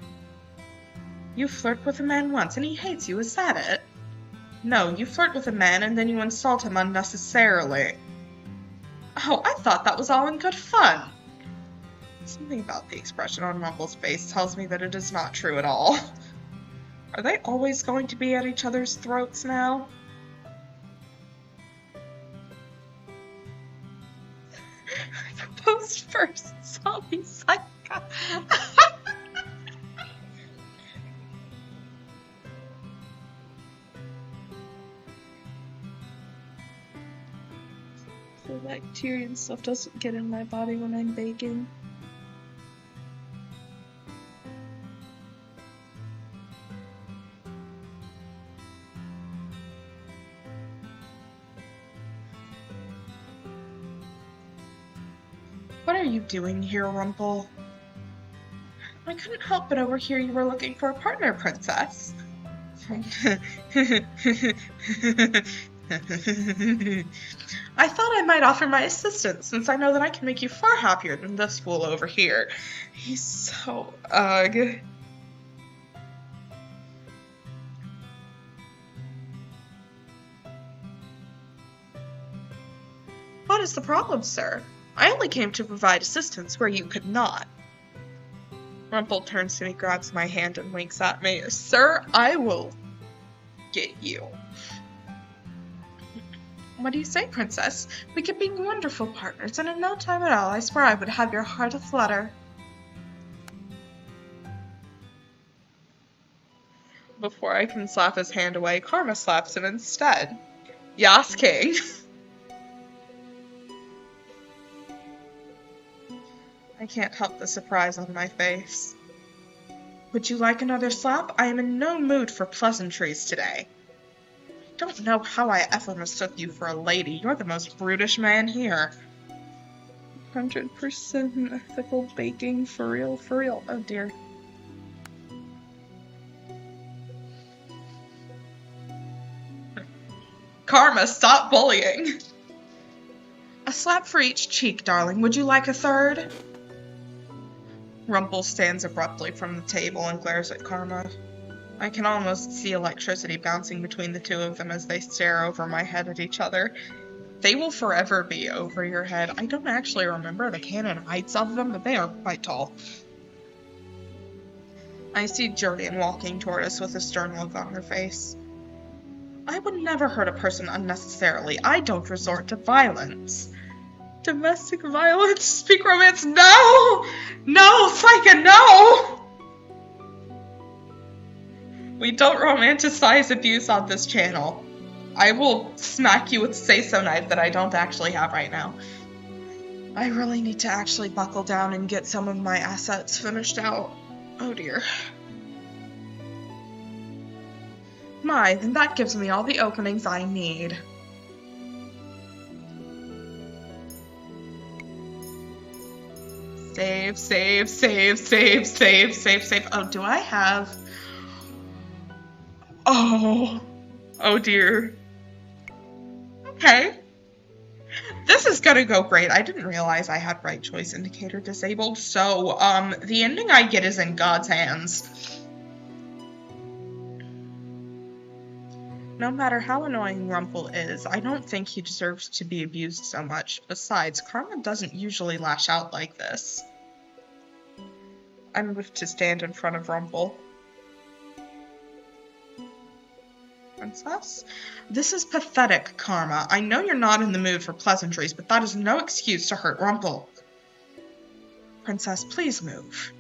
You flirt with a man once and he hates you, is that it? No, you flirt with a man and then you insult him unnecessarily. Oh, I thought that was all in good fun. Something about the expression on Rumple's face tells me that it is not true at all. Are they always going to be at each other's throats now? Post first, zombie psycho. The bacteria and stuff doesn't get in my body when I'm baking. What are you doing here, Rumple? I couldn't help but overhear you were looking for a partner, Princess. I thought I might offer my assistance, since I know that I can make you far happier than this fool over here. He's so ugh. What is the problem, sir? I only came to provide assistance where you could not. Rumple turns to me, grabs my hand, and winks at me. Sir, I will get you. What do you say, Princess? We could be wonderful partners, and in no time at all, I swear I would have your heart aflutter. Before I can slap his hand away, Karma slaps him instead. Yas, King. I can't help the surprise on my face. Would you like another slap? I am in no mood for pleasantries today. I don't know how I ever mistook you for a lady. You're the most brutish man here. 100% ethical baking, for real, for real. Oh dear. Karma, stop bullying. A slap for each cheek, darling. Would you like a third? Rumple stands abruptly from the table and glares at Karma. I can almost see electricity bouncing between the two of them as they stare over my head at each other. They will forever be over your head. I don't actually remember the canon heights of them, but they are quite tall. I see Jillian walking toward us with a stern look on her face. I would never hurt a person unnecessarily. I don't resort to violence. Domestic violence? Speak romance? No! No, Saika, no! We don't romanticize abuse on this channel. I will smack you with a say-so knife that I don't actually have right now. I really need to actually buckle down and get some of my assets finished out. Oh dear. My, then that gives me all the openings I need. Save, save, save, save, save, save, save. Oh, do I have... Oh. Oh dear. Okay. This is gonna go great. I didn't realize I had right choice indicator disabled, so, the ending I get is in God's hands. No matter how annoying Rumple is, I don't think he deserves to be abused so much. Besides, Karma doesn't usually lash out like this. I moved to stand in front of Rumple. Princess? This is pathetic, Karma. I know you're not in the mood for pleasantries, but that is no excuse to hurt Rumple. Princess, please move.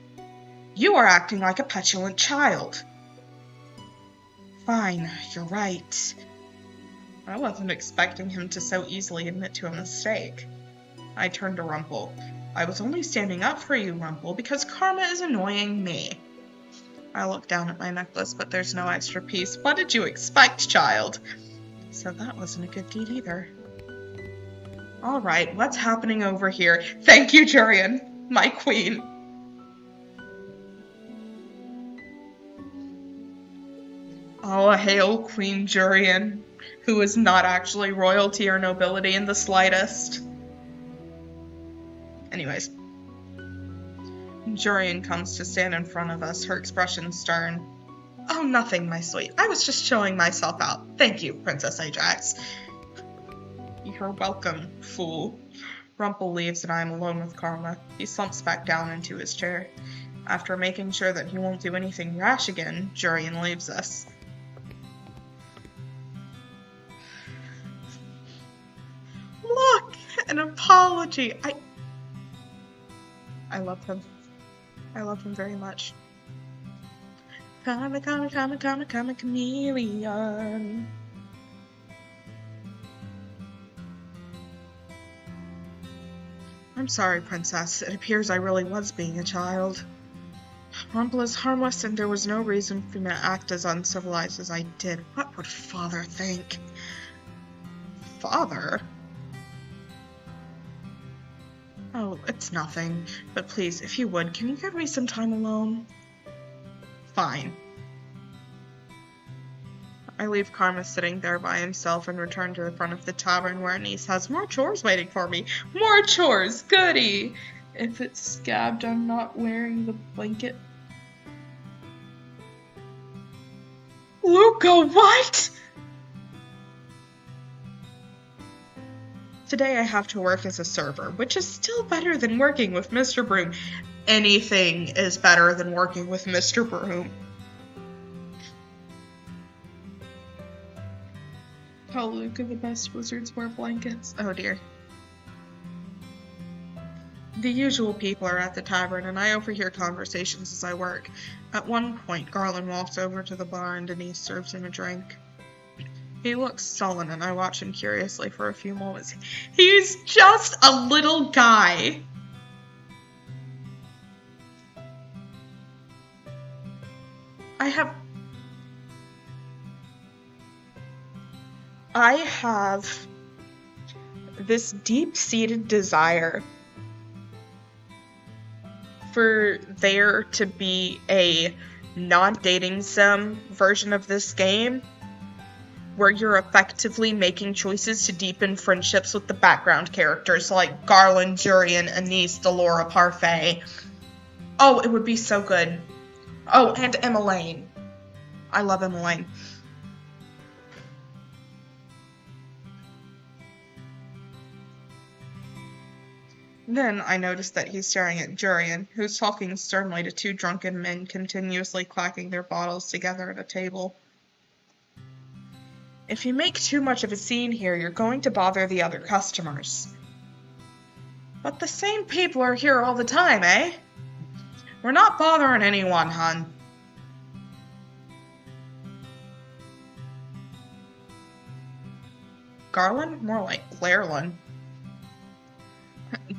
You are acting like a petulant child. Fine, you're right. I wasn't expecting him to so easily admit to a mistake. I turned to Rumple. I was only standing up for you, Rumple, because Karma is annoying me. I looked down at my necklace, but there's no extra piece. What did you expect, child? So that wasn't a good deed either. All right, what's happening over here? Thank you, Jurian, my queen. Oh, hail Queen Jurian, who is not actually royalty or nobility in the slightest. Anyways. Jurian comes to stand in front of us, her expression stern. Oh, nothing, my sweet. I was just showing myself out. Thank you, Princess Ajax. You're welcome, fool. Rumple leaves and I am alone with Karma. He slumps back down into his chair. After making sure that he won't do anything rash again, Jurian leaves us. Look! An apology! I love him. I love him very much. Come, chameleon. I'm sorry, Princess. It appears I really was being a child. Rumple is harmless, and there was no reason for me to act as uncivilized as I did. What would Father think? Father? Oh, it's nothing. But please, if you would, can you give me some time alone? Fine. I leave Karma sitting there by himself and return to the front of the tavern where Anise has more chores waiting for me. More chores! Goody! If it's scabbed, I'm not wearing the blanket. Luca, what? Today I have to work as a server, which is still better than working with Mr. Broom. Anything is better than working with Mr. Broom. Tell Luca the best wizards wear blankets. Oh dear. The usual people are at the tavern, and I overhear conversations as I work. At one point, Garland walks over to the bar and Denise serves him a drink. He looks sullen, and I watch him curiously for a few moments. He's just a little guy. I have this deep-seated desire for there to be a non-dating sim version of this game where you're effectively making choices to deepen friendships with the background characters like Garland, Jurian, Anise, Delora, Parfait. Oh, it would be so good. Oh, and Emmeline. I love Emmeline. Then I noticed that he's staring at Jurian, who's talking sternly to two drunken men continuously clacking their bottles together at a table. If you make too much of a scene here, you're going to bother the other customers. But the same people are here all the time, eh? We're not bothering anyone, hun. Garland? More like Glairland.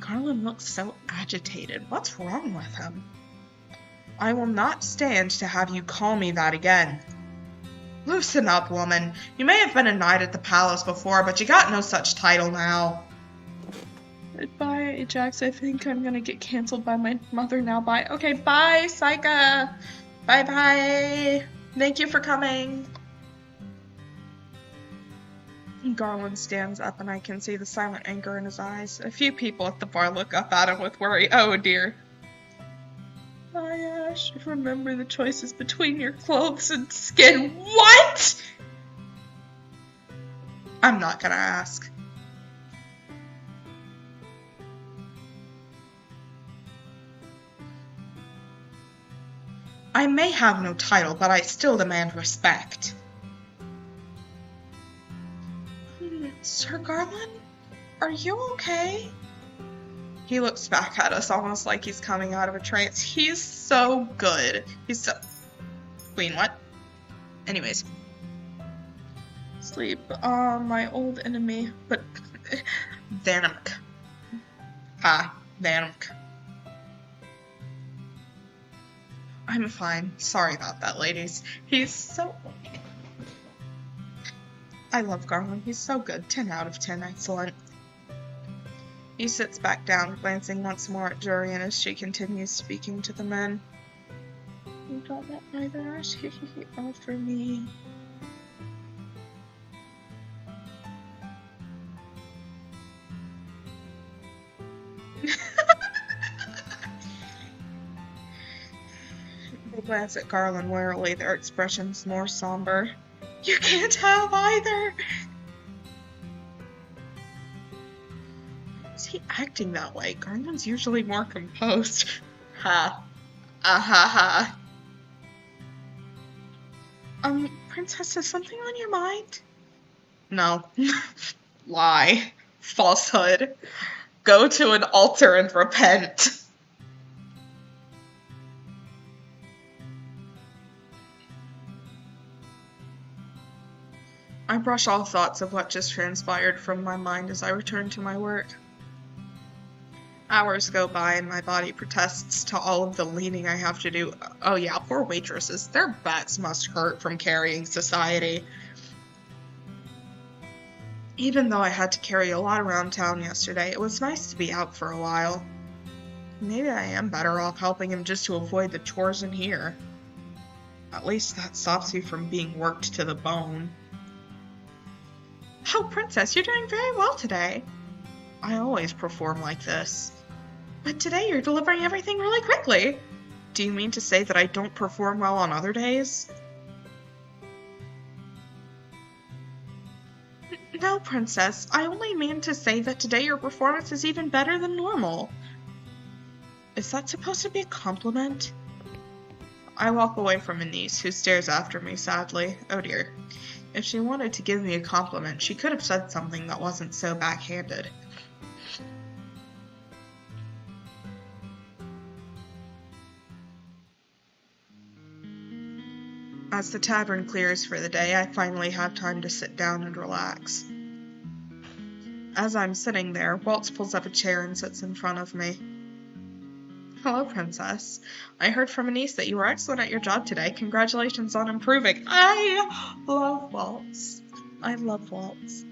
Garland looks so agitated. What's wrong with him? I will not stand to have you call me that again. Loosen up, woman. You may have been a knight at the palace before, but you got no such title now. Bye, Ajax. I think I'm gonna get canceled by my mother now. Bye. Okay, bye, Saika. Bye-bye. Thank you for coming. Garland stands up, and I can see the silent anger in his eyes. A few people at the bar look up at him with worry. Oh, dear. I should remember the choices between your clothes and skin. What? I'm not gonna ask. I may have no title, but I still demand respect. Sir Garland? Are you okay? He looks back at us almost like he's coming out of a trance. He's so good. He's so... Queen, what? Anyways. Sleep on my old enemy, but... Vanamk. Vanamk. I'm fine. Sorry about that, ladies. He's so... I love Garland. He's so good. 10 out of 10. Excellent. He sits back down, glancing once more at Jurian as she continues speaking to the men. You don't want either ash all for me. They glance at Garland warily, their expressions more somber. You can't have either! Is he acting that way? Garland's usually more composed. Ha. Ha. Princess, is something on your mind? No. Lie. Falsehood. Go to an altar and repent. I brush all thoughts of what just transpired from my mind as I return to my work. Hours go by and my body protests to all of the leaning I have to do. Oh yeah, poor waitresses. Their backs must hurt from carrying society. Even though I had to carry a lot around town yesterday, it was nice to be out for a while. Maybe I am better off helping him just to avoid the chores in here. At least that stops you from being worked to the bone. Oh, Princess, you're doing very well today. I always perform like this. But today you're delivering everything really quickly. Do you mean to say that I don't perform well on other days? No, Princess. I only mean to say that today your performance is even better than normal. Is that supposed to be a compliment? I walk away from Anise, who stares after me sadly. Oh dear. If she wanted to give me a compliment, she could have said something that wasn't so backhanded. As the tavern clears for the day, I finally have time to sit down and relax. As I'm sitting there, Waltz pulls up a chair and sits in front of me. Hello, Princess. I heard from Anise that you were excellent at your job today. Congratulations on improving. I love Waltz. I love Waltz.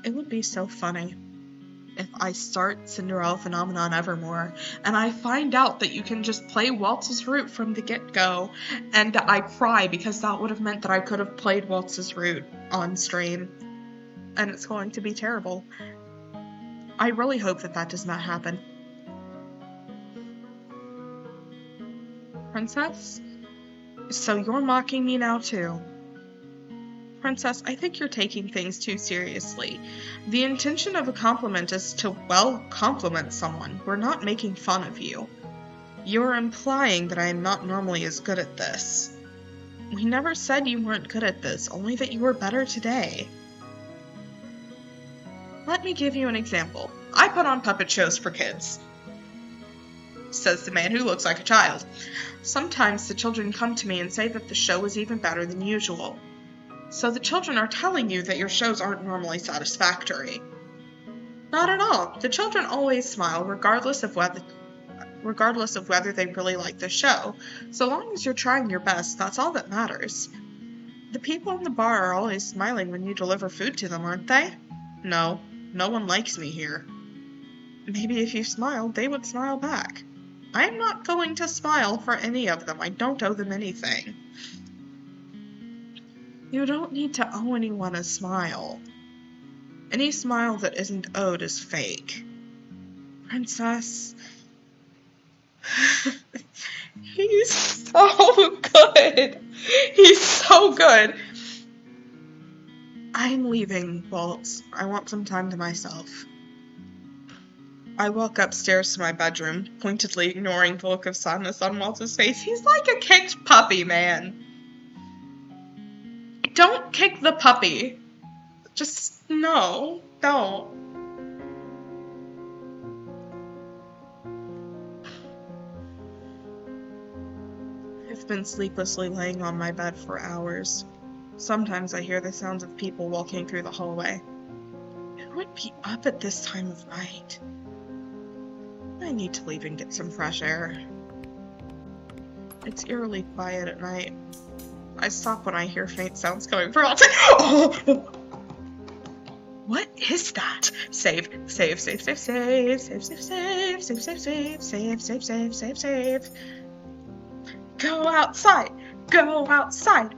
It would be so funny if I start Cinderella Phenomenon Evermore, and I find out that you can just play Waltz's route from the get-go, and I cry because that would have meant that I could have played Waltz's route on stream, and it's going to be terrible. I really hope that that does not happen. Princess? So you're mocking me now too? Princess, I think you're taking things too seriously. The intention of a compliment is to, well, compliment someone. We're not making fun of you. You're implying that I am not normally as good at this. We never said you weren't good at this, only that you were better today. Let me give you an example. I put on puppet shows for kids, says the man who looks like a child. Sometimes the children come to me and say that the show is even better than usual. So the children are telling you that your shows aren't normally satisfactory. Not at all. The children always smile, regardless of whether they really like the show. So long as you're trying your best, that's all that matters. The people in the bar are always smiling when you deliver food to them, aren't they? No, no one likes me here. Maybe if you smiled, they would smile back. I'm not going to smile for any of them. I don't owe them anything. You don't need to owe anyone a smile. Any smile that isn't owed is fake. Princess. He's so good. He's so good. I'm leaving, Waltz. I want some time to myself. I walk upstairs to my bedroom, pointedly ignoring the look of sadness on Waltz's face. He's like a kicked puppy, man. Don't kick the puppy. Just, no, don't. I've been sleeplessly laying on my bed for hours. Sometimes I hear the sounds of people walking through the hallway. Who would be up at this time of night? I need to leave and get some fresh air. It's eerily quiet at night. I stop when I hear faint sounds coming from outside. Oh! What is that? Save. Go outside.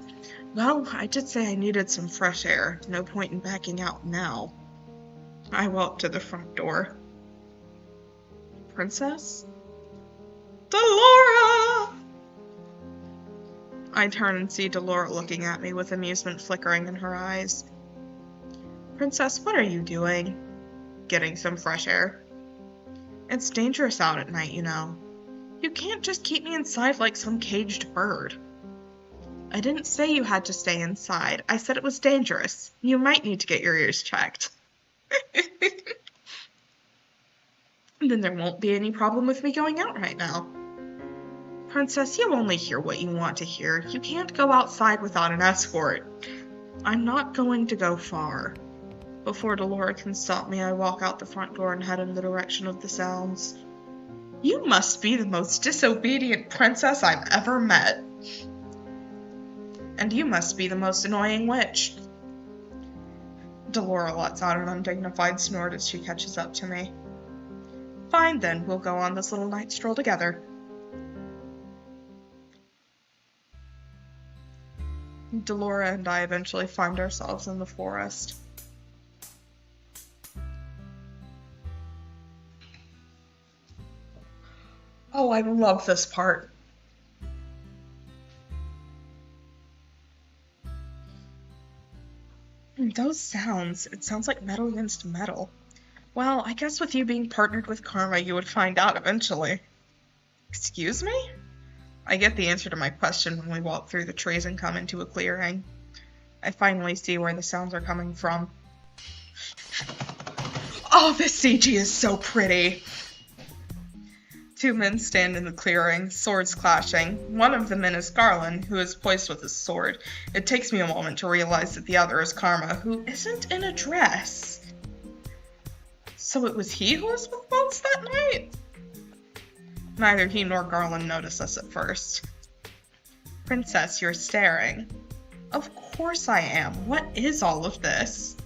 Well, I did say I needed some fresh air. No point in backing out now. I walk to the front door. Princess? Delora! I turn and see Delora looking at me with amusement flickering in her eyes. Princess, what are you doing? Getting some fresh air. It's dangerous out at night, you know. You can't just keep me inside like some caged bird. I didn't say you had to stay inside. I said it was dangerous. You might need to get your ears checked. Then there won't be any problem with me going out right now. Princess, you only hear what you want to hear. You can't go outside without an escort. I'm not going to go far. Before Delora can stop me, I walk out the front door and head in the direction of the sounds. You must be the most disobedient princess I've ever met. And you must be the most annoying witch. Delora lets out an undignified snort as she catches up to me. Fine then, we'll go on this little night stroll together. Delora and I eventually find ourselves in the forest. Oh, I love this part. Those sounds, it sounds like metal against metal. Well, I guess with you being partnered with Karma, you would find out eventually. Excuse me? I get the answer to my question when we walk through the trees and come into a clearing. I finally see where the sounds are coming from. Oh, this CG is so pretty! Two men stand in the clearing, swords clashing. One of the men is Garland, who is poised with his sword. It takes me a moment to realize that the other is Karma, who isn't in a dress. So it was he who was with Waltz that night? Neither he nor Garland notice us at first. Princess, you're staring. Of course I am. What is all of this?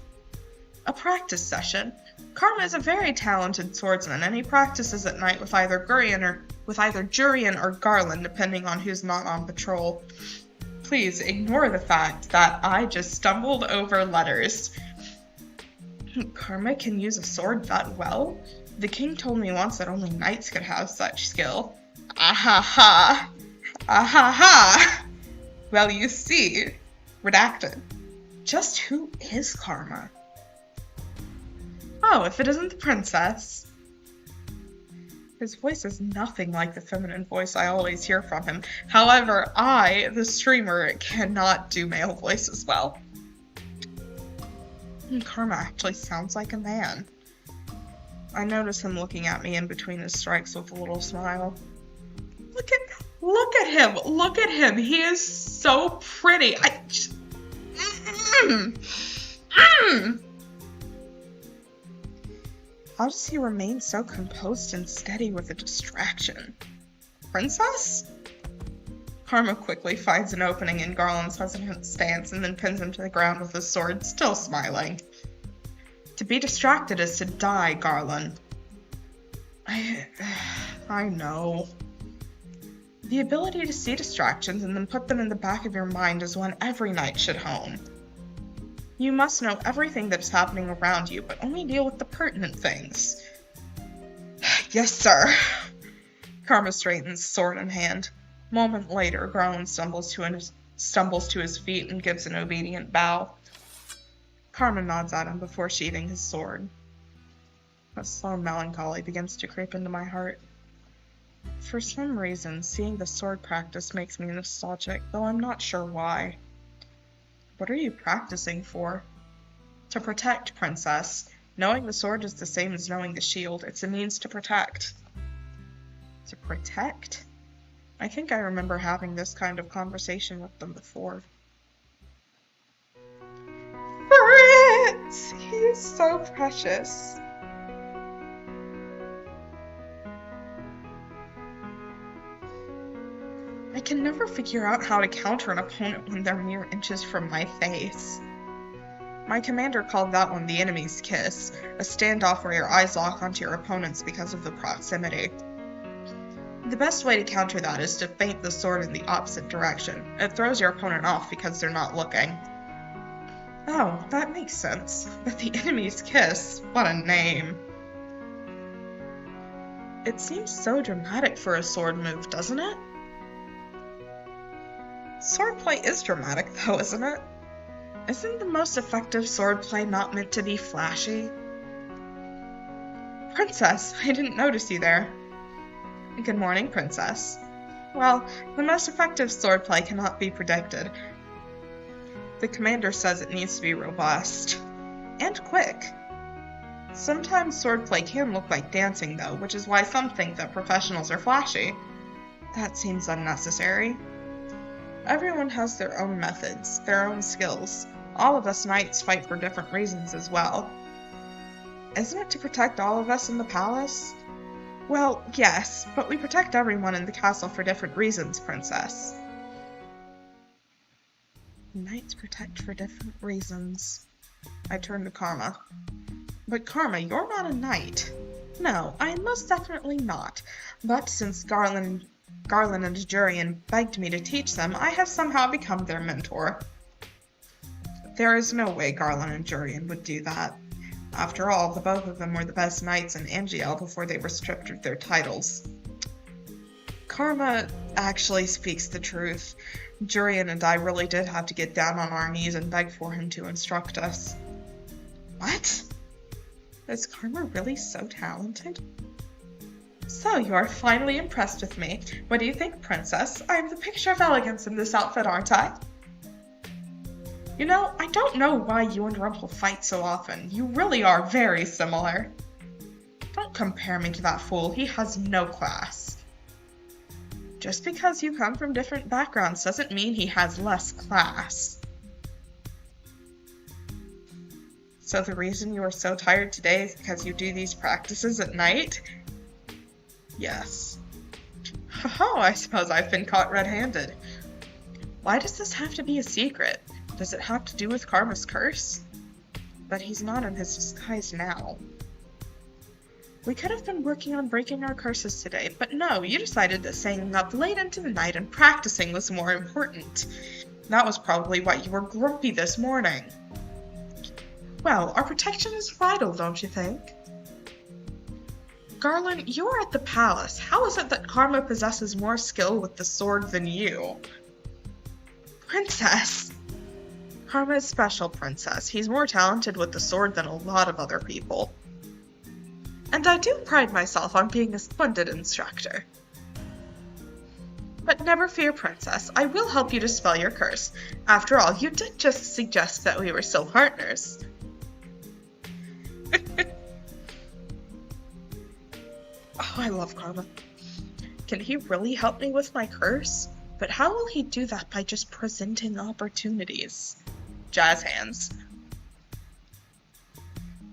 A practice session. Karma is a very talented swordsman, and he practices at night with either Jurian or Garland, depending on who's not on patrol. Please ignore the fact that I just stumbled over letters. Karma can use a sword that well? The king told me once that only knights could have such skill. Ahaha! Ahaha! Well, you see. Redacted. Just who is Karma? Oh, if it isn't the princess. His voice is nothing like the feminine voice I always hear from him. However, I, the streamer, cannot do male voices well. Karma actually sounds like a man. I notice him looking at me in between his strikes with a little smile. Look at him! Look at him! He is so pretty! How does he remain so composed and steady with a distraction? Princess? Karma quickly finds an opening in Garland's hesitant stance and then pins him to the ground with his sword, still smiling. To be distracted is to die, Garland. I know. The ability to see distractions and then put them in the back of your mind is one every knight should hone. You must know everything that is happening around you, but only deal with the pertinent things. Yes, sir. Karma straightens, sword in hand. A moment later, Garland stumbles stumbles to his feet and gives an obedient bow. Karma nods at him before sheathing his sword. A slow melancholy begins to creep into my heart. For some reason, seeing the sword practice makes me nostalgic, though I'm not sure why. What are you practicing for? To protect, Princess. Knowing the sword is the same as knowing the shield. It's a means to protect. To protect? I think I remember having this kind of conversation with them before. Fritz! He is so precious. I can never figure out how to counter an opponent when they're mere inches from my face. My commander called that one the enemy's kiss, a standoff where your eyes lock onto your opponents because of the proximity. The best way to counter that is to feint the sword in the opposite direction. It throws your opponent off because they're not looking. Oh, that makes sense. But the enemy's kiss, what a name. It seems so dramatic for a sword move, doesn't it? Swordplay is dramatic though, isn't it? Isn't the most effective swordplay not meant to be flashy? Princess, I didn't notice you there. Good morning, Princess. Well, the most effective swordplay cannot be predicted. The commander says it needs to be robust. And quick. Sometimes swordplay can look like dancing though, which is why some think that professionals are flashy. That seems unnecessary. Everyone has their own methods, their own skills. All of us knights fight for different reasons as well. Isn't it to protect all of us in the palace? Well, yes, but we protect everyone in the castle for different reasons, Princess. Knights protect for different reasons. I turn to Karma. But Karma, you're not a knight. No, I am most definitely not. But since Garland and Jurian begged me to teach them, I have somehow become their mentor. There is no way Garland and Jurian would do that. After all, the both of them were the best knights in Angiel before they were stripped of their titles. Karma actually speaks the truth. Jurian and I really did have to get down on our knees and beg for him to instruct us. What? Is Karma really so talented? So, you are finally impressed with me. What do you think, Princess? I am the picture of elegance in this outfit, aren't I? You know, I don't know why you and Rumple fight so often. You really are very similar. Don't compare me to that fool. He has no class. Just because you come from different backgrounds doesn't mean he has less class. So the reason you are so tired today is because you do these practices at night? Yes. Oh, I suppose I've been caught red-handed. Why does this have to be a secret? Does it have to do with Karma's curse? But he's not in his disguise now. We could have been working on breaking our curses today, but no, you decided that staying up late into the night and practicing was more important. That was probably why you were grumpy this morning. Well, our protection is vital, don't you think? Garland, you are at the palace. How is it that Karma possesses more skill with the sword than you? Princess! Karma is special, Princess. He's more talented with the sword than a lot of other people. And I do pride myself on being a splendid instructor. But never fear, Princess. I will help you dispel your curse. After all, you did just suggest that we were still partners. Oh, I love Karma. Can he really help me with my curse? But how will he do that by just presenting opportunities? Jazz hands.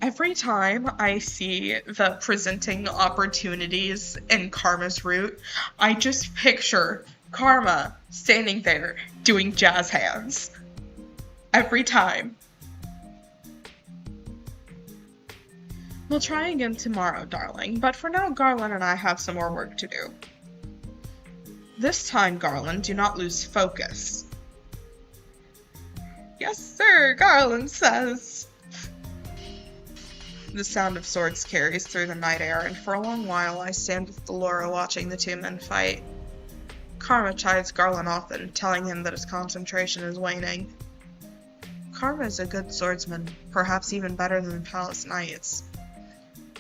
Every time I see the presenting opportunities in Karma's route, I just picture Karma standing there doing jazz hands. Every time. We'll try again tomorrow, darling, but for now Garland and I have some more work to do. This time, Garland, do not lose focus. Yes, sir, Garland says. The sound of swords carries through the night air, and for a long while I stand with Laura watching the two men fight. Karma chides Garland often, telling him that his concentration is waning. Karma is a good swordsman, perhaps even better than the Palace Knights.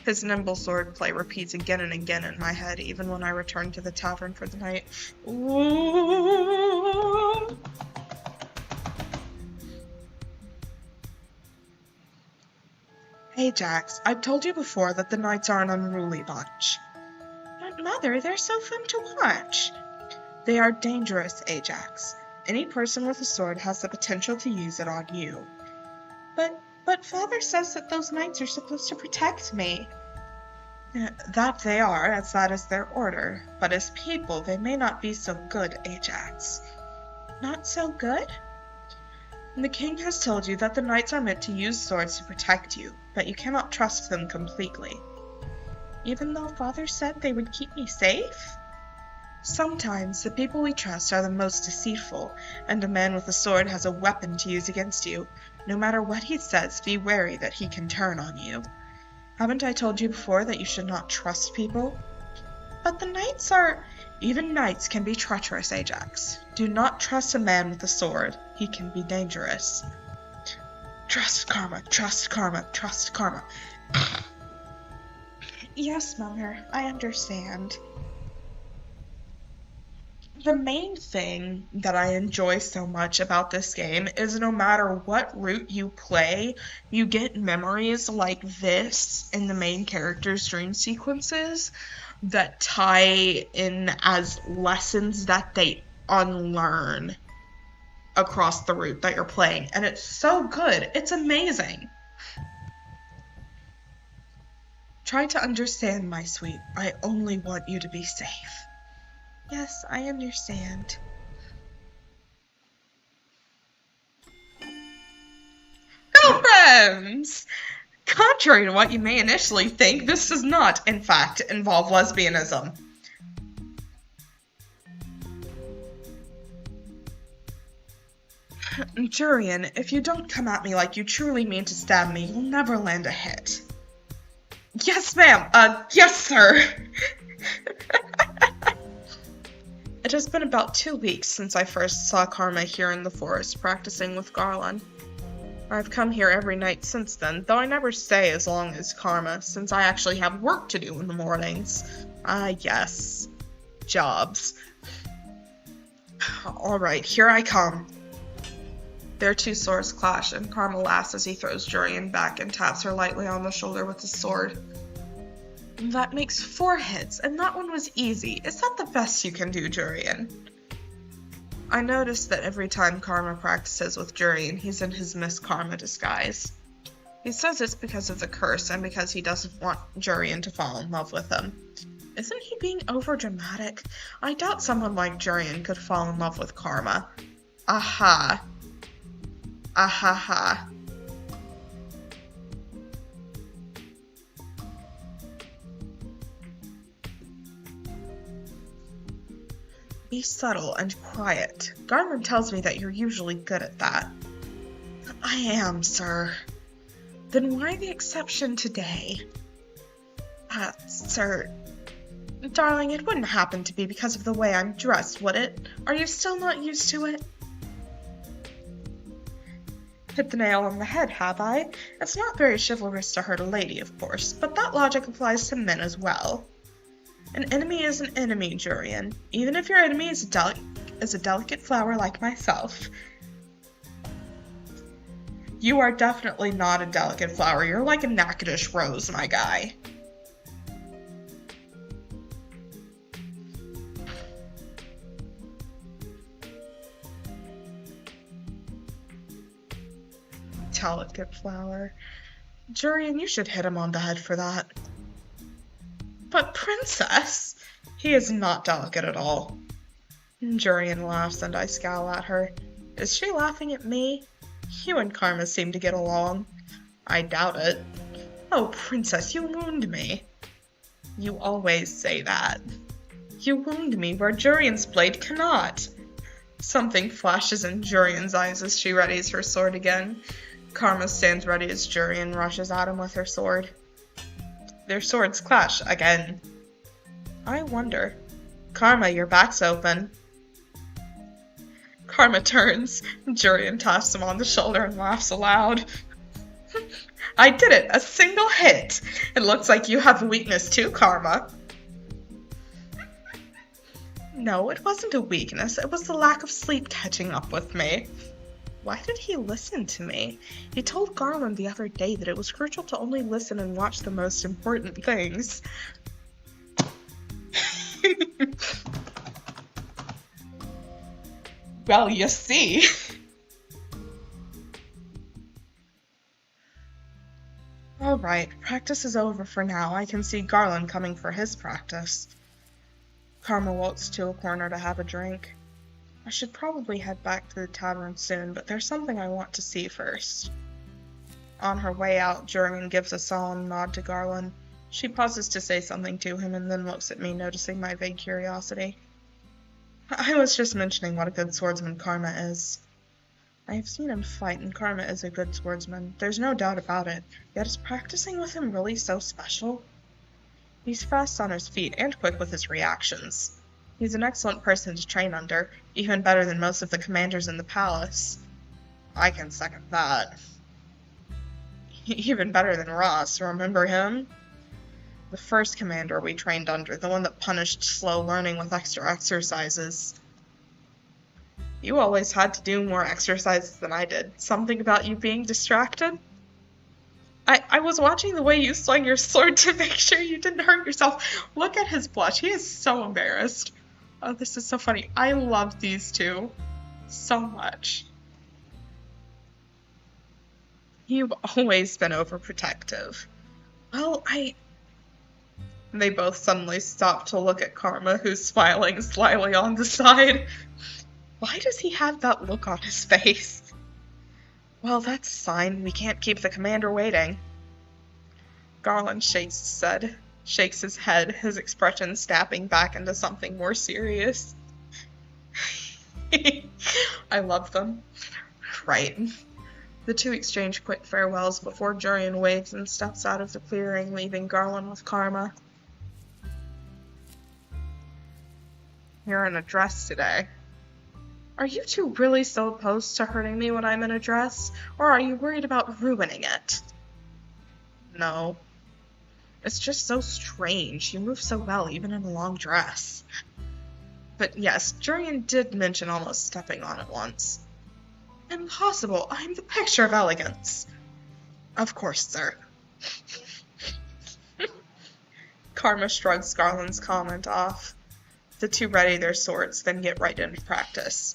His nimble swordplay repeats again and again in my head, even when I return to the tavern for the night. Ooh. Ajax, I've told you before that the knights are an unruly bunch. But Mother, they're so fun to watch. They are dangerous, Ajax. Any person with a sword has the potential to use it on you. But Father says that those knights are supposed to protect me. That they are, as that is their order. But as people, they may not be so good, Ajax. Not so good? The king has told you that the knights are meant to use swords to protect you, but you cannot trust them completely. Even though Father said they would keep me safe? Sometimes the people we trust are the most deceitful, and a man with a sword has a weapon to use against you. No matter what he says, be wary that he can turn on you. Haven't I told you before that you should not trust people? But the knights are... Even knights can be treacherous, Ajax. Do not trust a man with a sword. He can be dangerous. Trust Karma, trust Karma, trust Karma. Yes, Mother, I understand. The main thing that I enjoy so much about this game is no matter what route you play, you get memories like this in the main character's dream sequences that tie in as lessons that they unlearn across the route that you're playing. And it's so good. It's amazing. Try to understand, my sweet. I only want you to be safe. Yes, I understand. Girlfriends! Contrary to what you may initially think, this does not, in fact, involve lesbianism. Jurian, if you don't come at me like you truly mean to stab me, you'll never land a hit. Yes, ma'am. Yes, sir. It has been about 2 weeks since I first saw Karma here in the forest practicing with Garland. I've come here every night since then, though I never stay as long as Karma, since I actually have work to do in the mornings. Yes. Jobs. Alright, here I come. Their two swords clash, and Karma laughs as he throws Jurian back and taps her lightly on the shoulder with his sword. That makes 4 hits, and that one was easy. Is that the best you can do, Jurian? I noticed that every time Karma practices with Jurian, he's in his Miss Karma disguise. He says it's because of the curse, and because he doesn't want Jurian to fall in love with him. Isn't he being overdramatic? I doubt someone like Jurian could fall in love with Karma. Aha. Ahaha. Be subtle and quiet. Garland tells me that you're usually good at that. I am, sir. Then why the exception today? Sir... Darling, it wouldn't happen to be because of the way I'm dressed, would it? Are you still not used to it? Hit the nail on the head, have I? It's not very chivalrous to hurt a lady, of course, but that logic applies to men as well. An enemy is an enemy, Jurian, even if your enemy is a delicate flower like myself. You are definitely not a delicate flower. You're like a Natchitoches rose, my guy. Delicate flower. Jurian, you should hit him on the head for that. But Princess, he is not delicate at all. Jurian laughs and I scowl at her. Is she laughing at me? You and Karma seem to get along. I doubt it. Oh, Princess, you wound me. You always say that. You wound me where Jurian's blade cannot. Something flashes in Jurian's eyes as she readies her sword again. Karma stands ready as Jurian rushes at him with her sword. Their swords clash again. I wonder. Karma, your back's open. Karma turns. Jurian taps him on the shoulder and laughs aloud. I did it! A single hit! It looks like you have a weakness too, Karma. No, it wasn't a weakness. It was the lack of sleep catching up with me. Why did he listen to me? He told Garland the other day that it was crucial to only listen and watch the most important things. Well, you see. Alright, practice is over for now. I can see Garland coming for his practice. Karma waltzed to a corner to have a drink. I should probably head back to the tavern soon, but there's something I want to see first. On her way out, Jurian gives a solemn nod to Garland. She pauses to say something to him and then looks at me, noticing my vague curiosity. I was just mentioning what a good swordsman Karma is. I have seen him fight, and Karma is a good swordsman. There's no doubt about it. Yet is practicing with him really so special? He's fast on his feet and quick with his reactions. He's an excellent person to train under, even better than most of the commanders in the palace. I can second that. Even better than Ross, remember him? The first commander we trained under, the one that punished slow learning with extra exercises. You always had to do more exercises than I did. Something about you being distracted? I was watching the way you swung your sword to make sure you didn't hurt yourself. Look at his blush. He is so embarrassed. Oh, this is so funny. I love these two so much. You've always been overprotective. Well, They both suddenly stop to look at Karma, who's smiling slyly on the side. Why does he have that look on his face? Well, that's a sign. We can't keep the commander waiting. Garland shakes his head, his expression snapping back into something more serious. I love them. Right. The two exchange quick farewells before Jurian waves and steps out of the clearing, leaving Garland with Karma. You're in a dress today. Are you two really so opposed to hurting me when I'm in a dress, or are you worried about ruining it? No. It's just so strange. You move so well, even in a long dress. But yes, Jurian did mention almost stepping on it once. Impossible. I'm the picture of elegance. Of course, sir. Karma shrugs Garland's comment off. The two ready their swords, then get right into practice.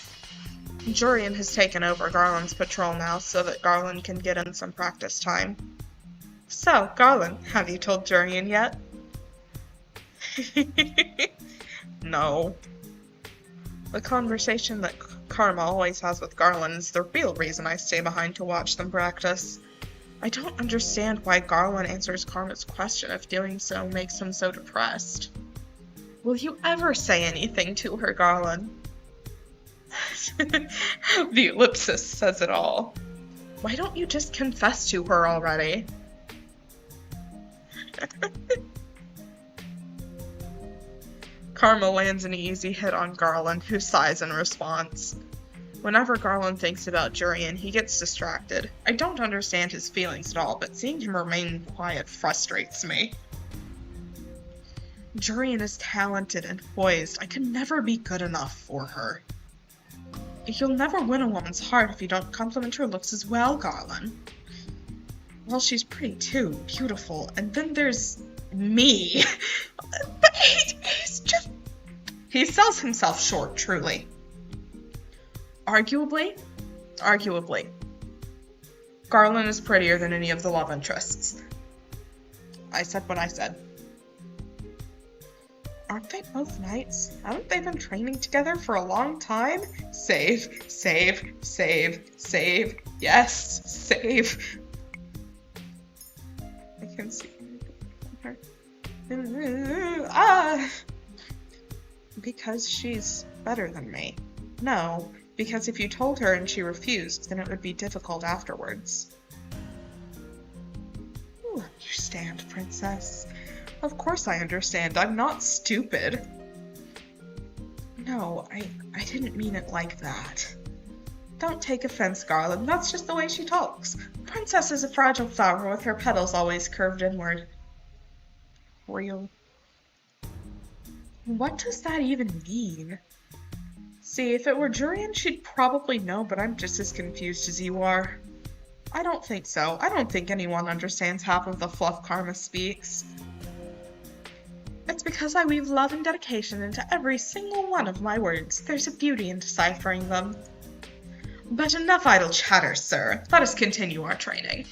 Jurian has taken over Garland's patrol now so that Garland can get in some practice time. So, Garland, have you told Jurian yet? No. The conversation that Karma always has with Garland is the real reason I stay behind to watch them practice. I don't understand why Garland answers Karma's question if doing so makes him so depressed. Will you ever say anything to her, Garland? The ellipsis says it all. Why don't you just confess to her already? Karma lands an easy hit on Garland, who sighs in response. Whenever Garland thinks about Jurian, he gets distracted. I don't understand his feelings at all, but seeing him remain quiet frustrates me. Jurian is talented and poised. I could never be good enough for her. You'll never win a woman's heart if you don't compliment her looks as well, Garland. Well, she's pretty too, beautiful, and then there's me. But he's just... He sells himself short, truly. Arguably. Garland is prettier than any of the love interests. I said what I said. Aren't they both knights? Haven't they been training together for a long time? Save. Yes, save. I can see her. Because she's better than me. No, because if you told her and she refused, then it would be difficult afterwards. You understand, princess. Of course I understand. I'm not stupid. No, I didn't mean it like that. Don't take offense, Garland. That's just the way she talks. Princess is a fragile flower with her petals always curved inward. Real. What does that even mean? See, if it were Jurian, she'd probably know, but I'm just as confused as you are. I don't think so. I don't think anyone understands half of the fluff Karma speaks. It's because I weave love and dedication into every single one of my words. There's a beauty in deciphering them. But enough idle chatter, sir. Let us continue our training.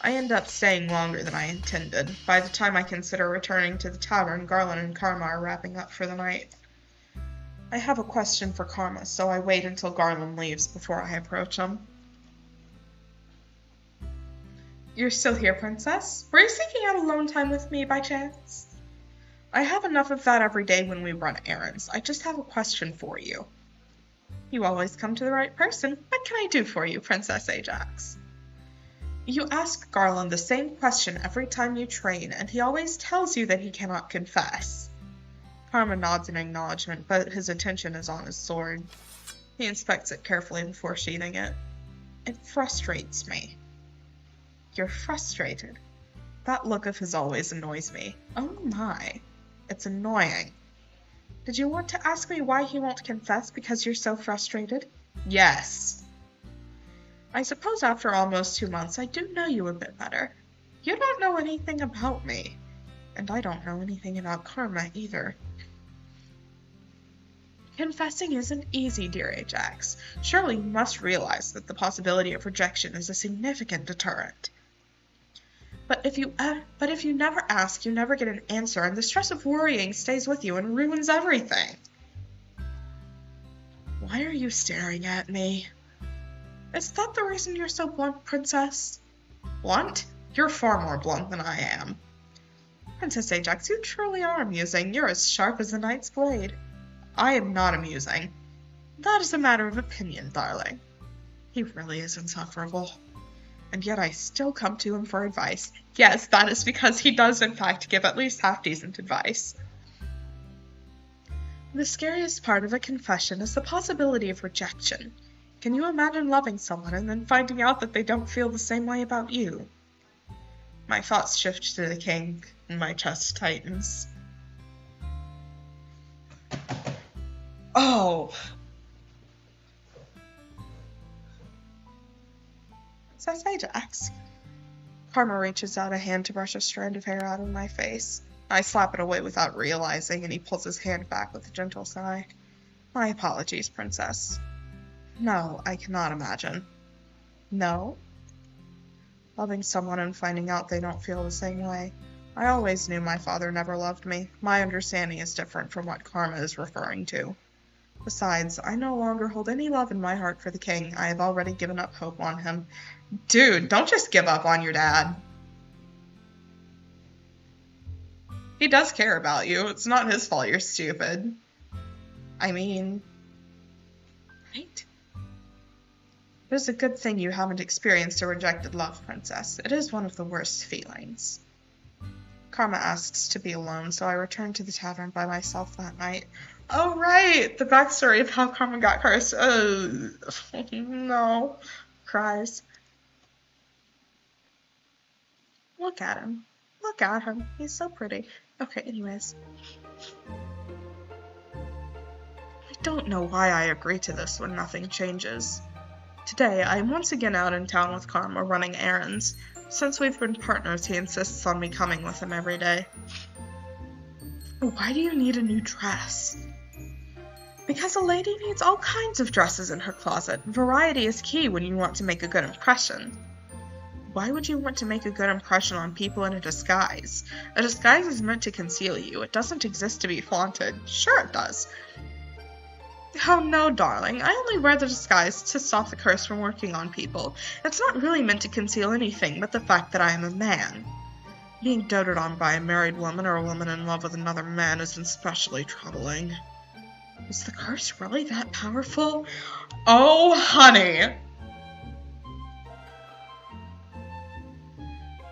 I end up staying longer than I intended. By the time I consider returning to the tavern, Garland and Karma are wrapping up for the night. I have a question for Karma, so I wait until Garland leaves before I approach him. You're still here, Princess? Were you seeking out alone time with me by chance? I have enough of that every day when we run errands. I just have a question for you. You always come to the right person. What can I do for you, Princess Ajax? You ask Garland the same question every time you train, and he always tells you that he cannot confess. Karma nods in acknowledgement, but his attention is on his sword. He inspects it carefully before sheathing it. It frustrates me. You're frustrated. That look of his always annoys me. Oh my. It's annoying. Did you want to ask me why he won't confess because you're so frustrated? Yes. I suppose after almost 2 months, I do know you a bit better. You don't know anything about me. And I don't know anything about Karma either. Confessing isn't easy, dear Ajax. Surely you must realize that the possibility of rejection is a significant deterrent. But if you never ask, you never get an answer, and the stress of worrying stays with you and ruins everything. Why are you staring at me? Is that the reason you're so blunt, Princess? Blunt? You're far more blunt than I am. Princess Ajax, you truly are amusing. You're as sharp as a knight's blade. I am not amusing. That is a matter of opinion, darling. He really is insufferable. And yet I still come to him for advice. Yes, that is because he does in fact give at least half-decent advice. The scariest part of a confession is the possibility of rejection. Can you imagine loving someone and then finding out that they don't feel the same way about you? My thoughts shift to the king, and my chest tightens. Oh! Princess Ajax. Karma reaches out a hand to brush a strand of hair out of my face. I slap it away without realizing, and he pulls his hand back with a gentle sigh. My apologies, Princess. No, I cannot imagine. No? Loving someone and finding out they don't feel the same way. I always knew my father never loved me. My understanding is different from what Karma is referring to. Besides, I no longer hold any love in my heart for the king. I have already given up hope on him. Dude, don't just give up on your dad. He does care about you. It's not his fault you're stupid. I mean... Right? It is a good thing you haven't experienced a rejected love, Princess. It is one of the worst feelings. Karma asks to be alone, so I return to the tavern by myself that night. Oh, right! The backstory of how Karma got cursed. No. Cries. Look at him. Look at him. He's so pretty. Okay, anyways. I don't know why I agree to this when nothing changes. Today, I am once again out in town with Karma running errands. Since we've been partners, he insists on me coming with him every day. Why do you need a new dress? Because a lady needs all kinds of dresses in her closet. Variety is key when you want to make a good impression. Why would you want to make a good impression on people in a disguise? A disguise is meant to conceal you. It doesn't exist to be flaunted. Sure it does. Oh no, darling. I only wear the disguise to stop the curse from working on people. It's not really meant to conceal anything but the fact that I am a man. Being doted on by a married woman or a woman in love with another man is especially troubling. Is the curse really that powerful? Oh, honey!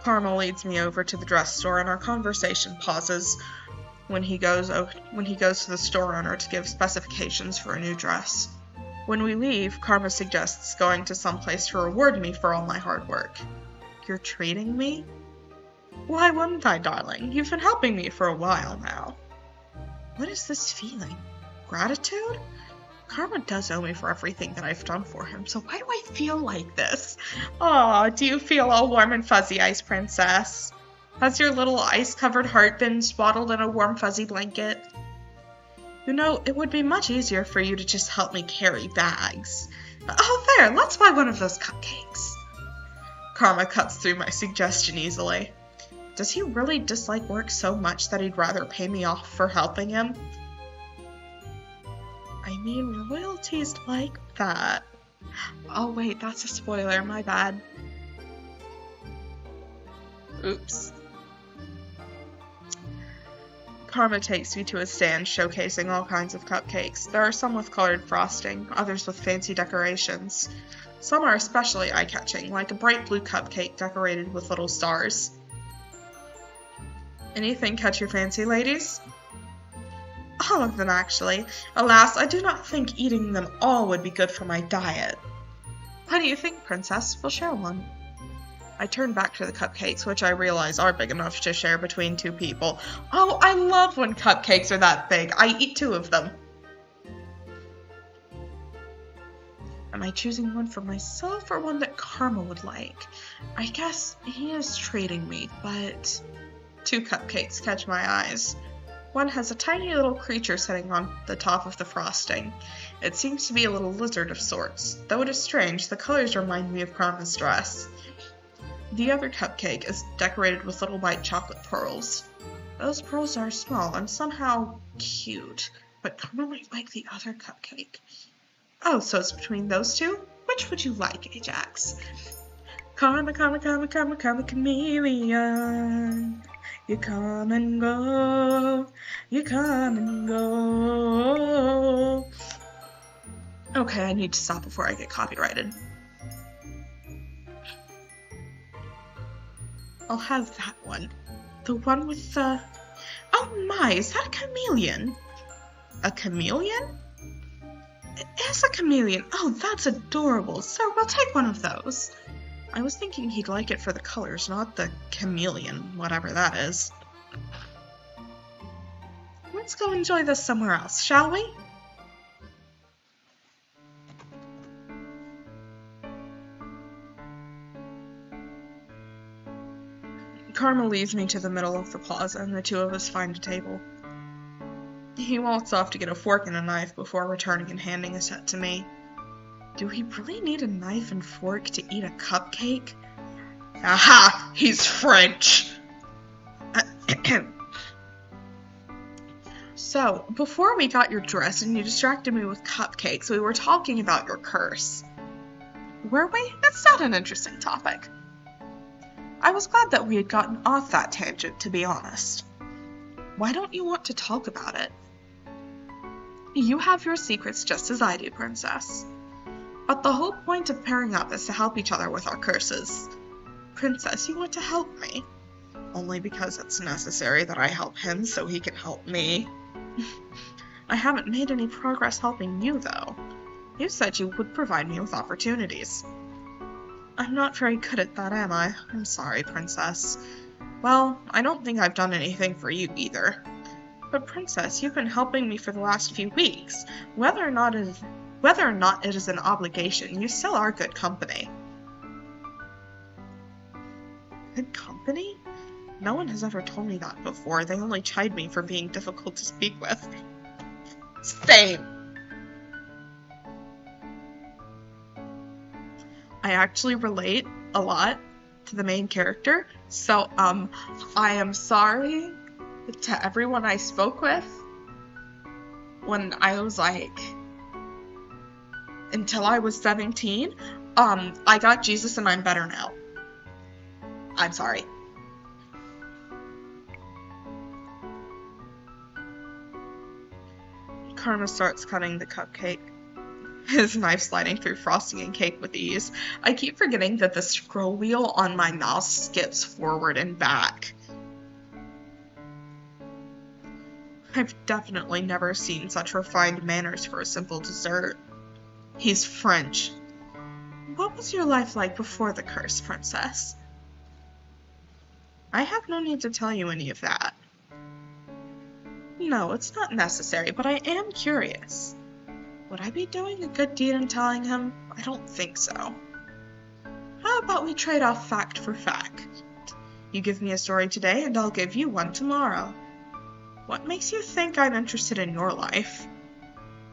Karma leads me over to the dress store and our conversation pauses when he goes to the store owner to give specifications for a new dress. When we leave, Karma suggests going to some place to reward me for all my hard work. You're treating me? Why wouldn't I, darling? You've been helping me for a while now. What is this feeling? Gratitude? Karma does owe me for everything that I've done for him, so why do I feel like this? Aw, do you feel all warm and fuzzy, Ice Princess? Has your little ice-covered heart been swaddled in a warm fuzzy blanket? You know, it would be much easier for you to just help me carry bags. Oh, there, let's buy one of those cupcakes. Karma cuts through my suggestion easily. Does he really dislike work so much that he'd rather pay me off for helping him? I mean, royalties like that. Oh wait, that's a spoiler, my bad. Oops. Karma takes me to a stand showcasing all kinds of cupcakes. There are some with colored frosting, others with fancy decorations. Some are especially eye-catching, like a bright blue cupcake decorated with little stars. Anything catch your fancy, ladies? All of them, actually. Alas, I do not think eating them all would be good for my diet. How do you think, Princess? We'll share one. I turn back to the cupcakes, which I realize are big enough to share between two people. Oh, I love when cupcakes are that big. I eat 2 of them. Am I choosing one for myself or one that Karma would like? I guess he is treating me, but 2 cupcakes catch my eyes. One has a tiny little creature sitting on the top of the frosting. It seems to be a little lizard of sorts. Though it is strange, the colors remind me of Karma's dress. The other cupcake is decorated with little white chocolate pearls. Those pearls are small and somehow cute, but Karma might like the other cupcake. Oh, so it's between those 2? Which would you like, Ajax? Karma, karma, karma, karma, karma, chameleon. You come and go, you come and go. Okay, I need to stop before I get copyrighted. I'll have that one. The one with the... Oh my, is that a chameleon? A chameleon? It is a chameleon. Oh, that's adorable. Sir, we'll take one of those. I was thinking he'd like it for the colors, not the chameleon, whatever that is. Let's go enjoy this somewhere else, shall we? Karma leads me to the middle of the plaza, and the 2 of us find a table. He walks off to get a fork and a knife before returning and handing a set to me. Do we really need a knife and fork to eat a cupcake? Aha! He's French! So, before we got your dress and you distracted me with cupcakes, we were talking about your curse. Were we? That's not an interesting topic. I was glad that we had gotten off that tangent, to be honest. Why don't you want to talk about it? You have your secrets just as I do, Princess. But the whole point of pairing up is to help each other with our curses. Princess, you want to help me. Only because it's necessary that I help him so he can help me. I haven't made any progress helping you, though. You said you would provide me with opportunities. I'm not very good at that, am I? I'm sorry, Princess. Well, I don't think I've done anything for you either. But Princess, you've been helping me for the last few weeks. Whether or not it is an obligation, you still are good company. Good company? No one has ever told me that before. They only chide me for being difficult to speak with. Same. I actually relate a lot to the main character, so I am sorry to everyone I spoke with when I was like, until I was 17. I got Jesus and I'm better now. I'm sorry. Karma starts cutting the cupcake, his knife sliding through frosting and cake with ease. I keep forgetting that the scroll wheel on my mouse skips forward and back. I've definitely never seen such refined manners for a simple dessert. He's French. What was your life like before the curse, Princess? I have no need to tell you any of that. No, it's not necessary, but I am curious. Would I be doing a good deed in telling him? I don't think so. How about we trade off fact for fact? You give me a story today, and I'll give you one tomorrow. What makes you think I'm interested in your life?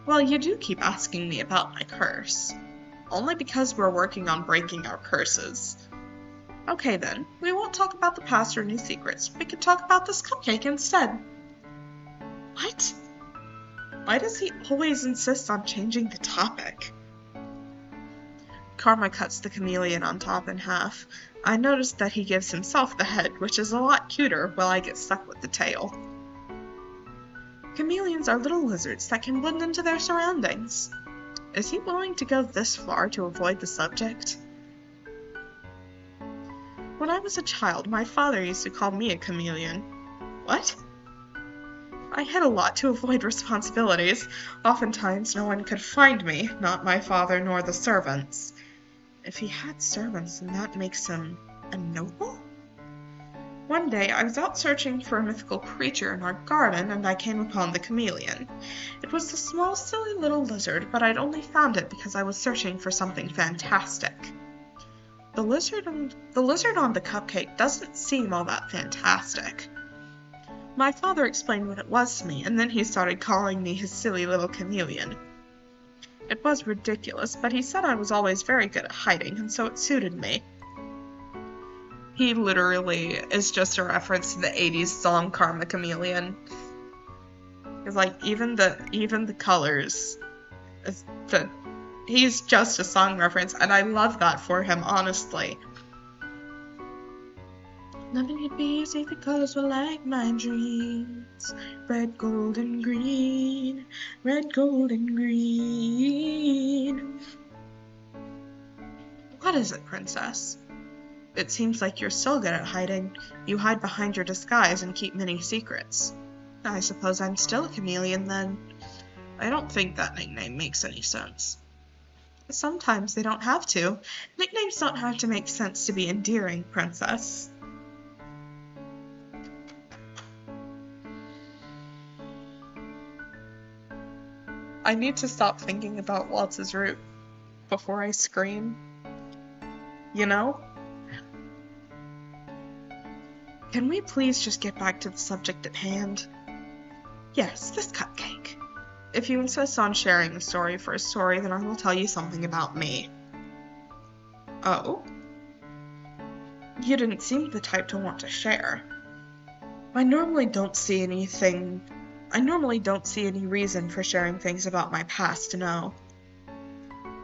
Well, you do keep asking me about my curse. Only because we're working on breaking our curses. Okay then, we won't talk about the past or new secrets. We could talk about this cupcake instead. What? Why does he always insist on changing the topic? Karma cuts the chameleon on top in half. I noticed that he gives himself the head, which is a lot cuter, while I get stuck with the tail. Chameleons are little lizards that can blend into their surroundings. Is he willing to go this far to avoid the subject? When I was a child, my father used to call me a chameleon. What? I hid a lot to avoid responsibilities. Oftentimes no one could find me, not my father nor the servants. If he had servants, then that makes him a noble? One day, I was out searching for a mythical creature in our garden, and I came upon the chameleon. It was a small, silly little lizard, but I'd only found it because I was searching for something fantastic. The lizard on the cupcake doesn't seem all that fantastic. My father explained what it was to me, and then he started calling me his silly little chameleon. It was ridiculous, but he said I was always very good at hiding, and so it suited me. He literally is just a reference to the 80s song Karma Chameleon. It's like, even the colors, he's just a song reference, and I love that for him, honestly. Nothing could be easy, the colors were like my dreams. Red, gold, and green. Red, gold, and green. What is it, Princess? It seems like you're still good at hiding. You hide behind your disguise and keep many secrets. I suppose I'm still a chameleon, then. I don't think that nickname makes any sense. Sometimes they don't have to. Nicknames don't have to make sense to be endearing, Princess. I need to stop thinking about Waltz's root before I scream. You know? Can we please just get back to the subject at hand? Yes, this cupcake. If you insist on sharing the story for a story, then I will tell you something about me. Oh? You didn't seem the type to want to share. I normally don't see any reason for sharing things about my past, no.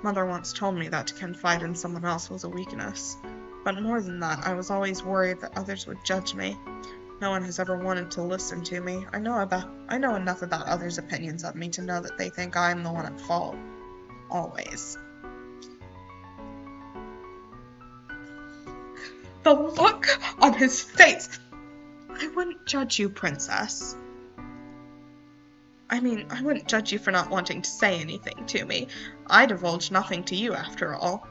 Mother once told me that to confide in someone else was a weakness. But more than that, I was always worried that others would judge me. No one has ever wanted to listen to me. I know enough about others' opinions of me to know that they think I'm the one at fault. Always. The look on his face! I wouldn't judge you, Princess. I wouldn't judge you for not wanting to say anything to me. I divulge nothing to you, after all.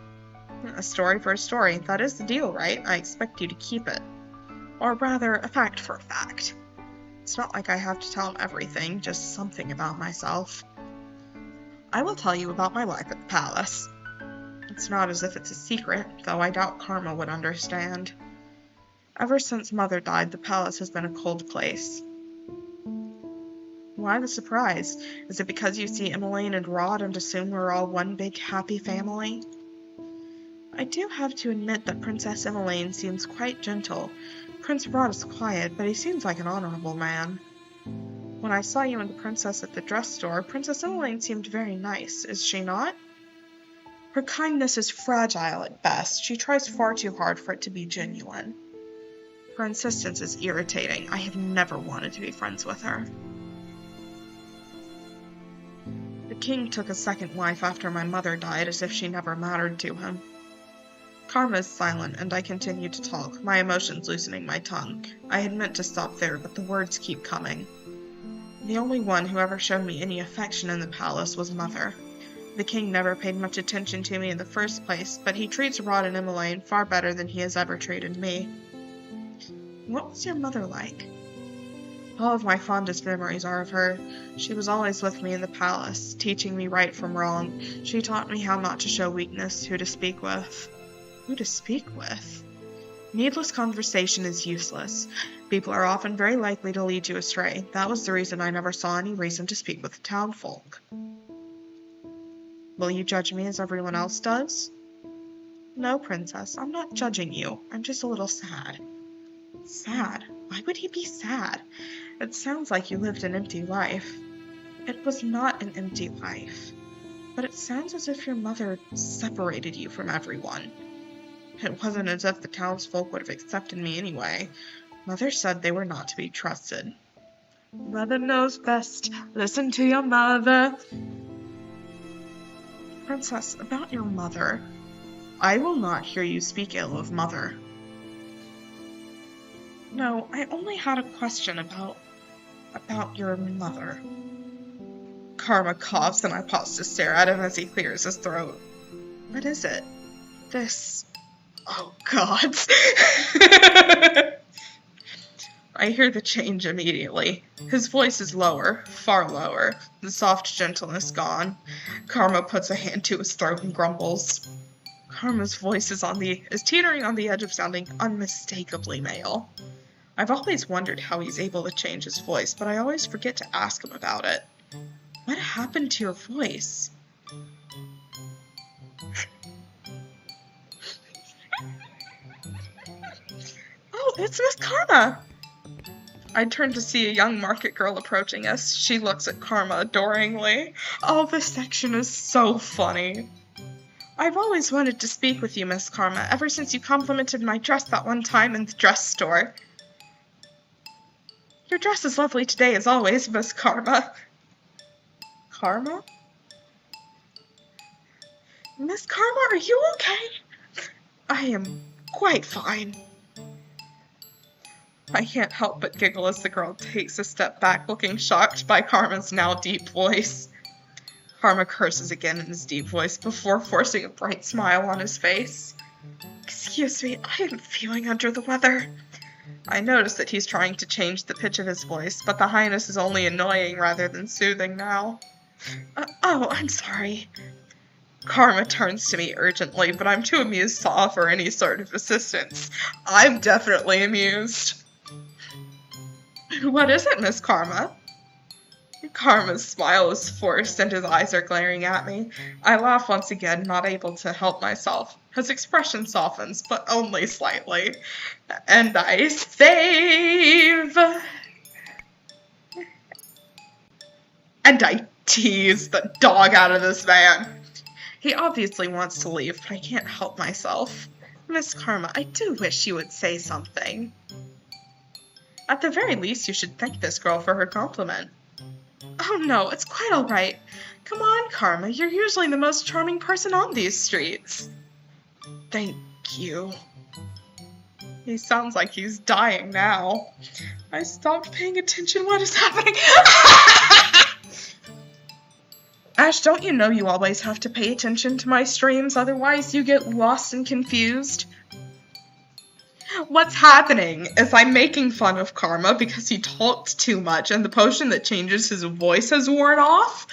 A story for a story, that is the deal, right? I expect you to keep it. Or rather, a fact for a fact. It's not like I have to tell him everything, just something about myself. I will tell you about my life at the palace. It's not as if it's a secret, though I doubt Karma would understand. Ever since Mother died, the palace has been a cold place. Why the surprise? Is it because you see Emmeline and Rod and assume we're all one big happy family? I do have to admit that Princess Emmeline seems quite gentle. Prince Rod is quiet, but he seems like an honorable man. When I saw you and the princess at the dress store, Princess Emmeline seemed very nice, is she not? Her kindness is fragile at best. She tries far too hard for it to be genuine. Her insistence is irritating. I have never wanted to be friends with her. The king took a second wife after my mother died, as if she never mattered to him. Karma is silent, and I continue to talk, my emotions loosening my tongue. I had meant to stop there, but the words keep coming. The only one who ever showed me any affection in the palace was Mother. The king never paid much attention to me in the first place, but he treats Rod and Emmeline far better than he has ever treated me. What was your mother like? All of my fondest memories are of her. She was always with me in the palace, teaching me right from wrong. She taught me how not to show weakness, who to speak with. Who to speak with? Needless conversation is useless. People are often very likely to lead you astray. That was the reason I never saw any reason to speak with the townfolk. Will you judge me as everyone else does? No, Princess, I'm not judging you. I'm just a little sad. Sad? Why would he be sad? It sounds like you lived an empty life. It was not an empty life. But it sounds as if your mother separated you from everyone. It wasn't as if the townsfolk would have accepted me anyway. Mother said they were not to be trusted. Mother knows best. Listen to your mother. Princess, about your mother. I will not hear you speak ill of Mother. No, I only had a question about your mother. Karma coughs and I pause to stare at him as he clears his throat. What is it? This... Oh, God. I hear the change immediately. His voice is lower, far lower, the soft gentleness gone. Karma puts a hand to his throat and grumbles. Karma's voice is teetering on the edge of sounding unmistakably male. I've always wondered how he's able to change his voice, but I always forget to ask him about it. What happened to your voice? Oh, it's Miss Karma! I turn to see a young market girl approaching us. She looks at Karma adoringly. Oh, this section is so funny. I've always wanted to speak with you, Miss Karma, ever since you complimented my dress that one time in the dress store. Your dress is lovely today, as always, Miss Karma. Karma? Miss Karma, are you okay? I am quite fine. I can't help but giggle as the girl takes a step back, looking shocked by Karma's now deep voice. Karma curses again in his deep voice before forcing a bright smile on his face. Excuse me, I am feeling under the weather. I notice that he's trying to change the pitch of his voice, but the highness is only annoying rather than soothing now. Oh, I'm sorry. Karma turns to me urgently, but I'm too amused to offer any sort of assistance. I'm definitely amused. What is it, Miss Karma? Karma's smile is forced and his eyes are glaring at me. I laugh once again, not able to help myself. His expression softens, but only slightly. And I save! And I tease the dog out of this man. He obviously wants to leave, but I can't help myself. Miss Karma, I do wish you would say something. At the very least, you should thank this girl for her compliment. Oh no, it's quite alright. Come on, Karma, you're usually the most charming person on these streets. Thank you. He sounds like he's dying now. I stopped paying attention. What is happening? Ash, don't you know you always have to pay attention to my streams, otherwise you get lost and confused? What's happening is I'm making fun of Karma because he talked too much and the potion that changes his voice has worn off.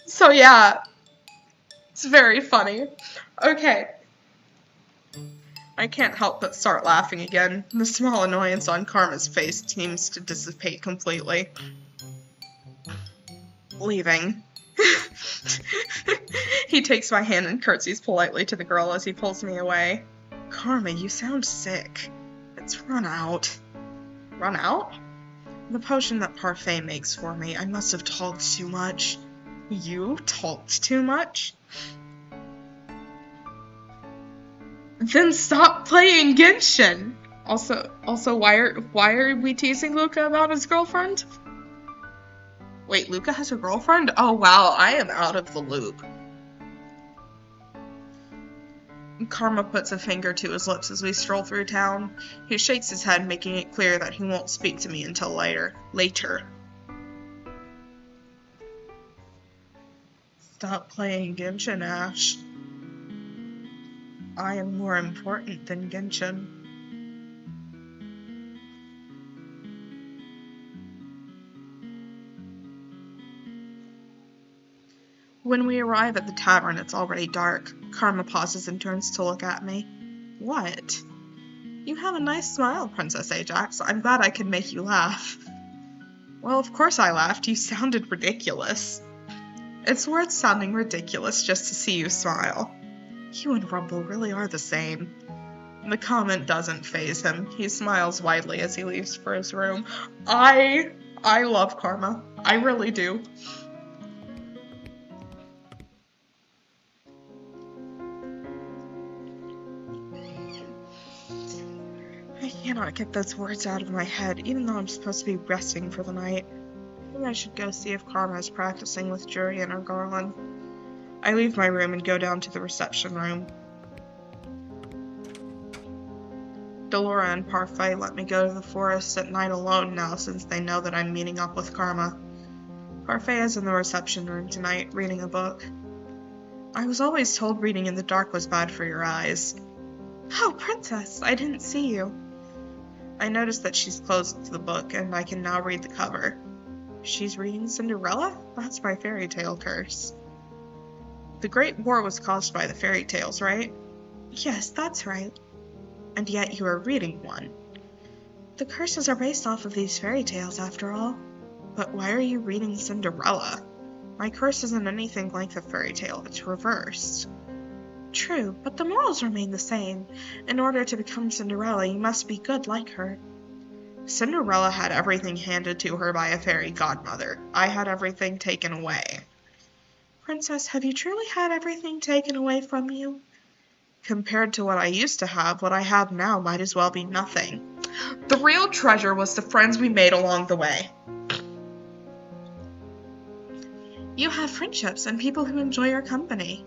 So yeah, it's very funny. Okay. I can't help but start laughing again. The small annoyance on Karma's face seems to dissipate completely. Leaving. He takes my hand and curtsies politely to the girl as he pulls me away. Karma, you sound sick. It's run out. Run out? The potion that Parfait makes for me. I must have talked too much. You talked too much? Then stop playing Genshin! Also, why are we teasing Luca about his girlfriend? Wait, Luca has a girlfriend? Oh wow, I am out of the loop. Karma puts a finger to his lips as we stroll through town. He shakes his head, making it clear that he won't speak to me until later. Stop playing Genshin, Ash. I am more important than Genshin. When we arrive at the tavern, it's already dark. Karma pauses and turns to look at me. What? You have a nice smile, Princess Ajax. I'm glad I could make you laugh. Well, of course I laughed. You sounded ridiculous. It's worth sounding ridiculous just to see you smile. You and Rumble really are the same. The comment doesn't faze him. He smiles widely as he leaves for his room. I love Karma. I really do. I cannot get those words out of my head, even though I'm supposed to be resting for the night. I think I should go see if Karma is practicing with Jurian or Garland. I leave my room and go down to the reception room. Delora and Parfait let me go to the forest at night alone now since they know that I'm meeting up with Karma. Parfait is in the reception room tonight, reading a book. I was always told reading in the dark was bad for your eyes. Oh, Princess, I didn't see you. I noticed that she's closed to the book, and I can now read the cover. She's reading Cinderella? That's my fairy tale curse. The Great War was caused by the fairy tales, right? Yes, that's right. And yet you are reading one. The curses are based off of these fairy tales, after all. But why are you reading Cinderella? My curse isn't anything like the fairy tale, it's reversed. True, but the morals remain the same. In order to become Cinderella, you must be good like her. Cinderella had everything handed to her by a fairy godmother. I had everything taken away. Princess, have you truly had everything taken away from you? Compared to what I used to have, what I have now might as well be nothing. The real treasure was the friends we made along the way. You have friendships and people who enjoy your company.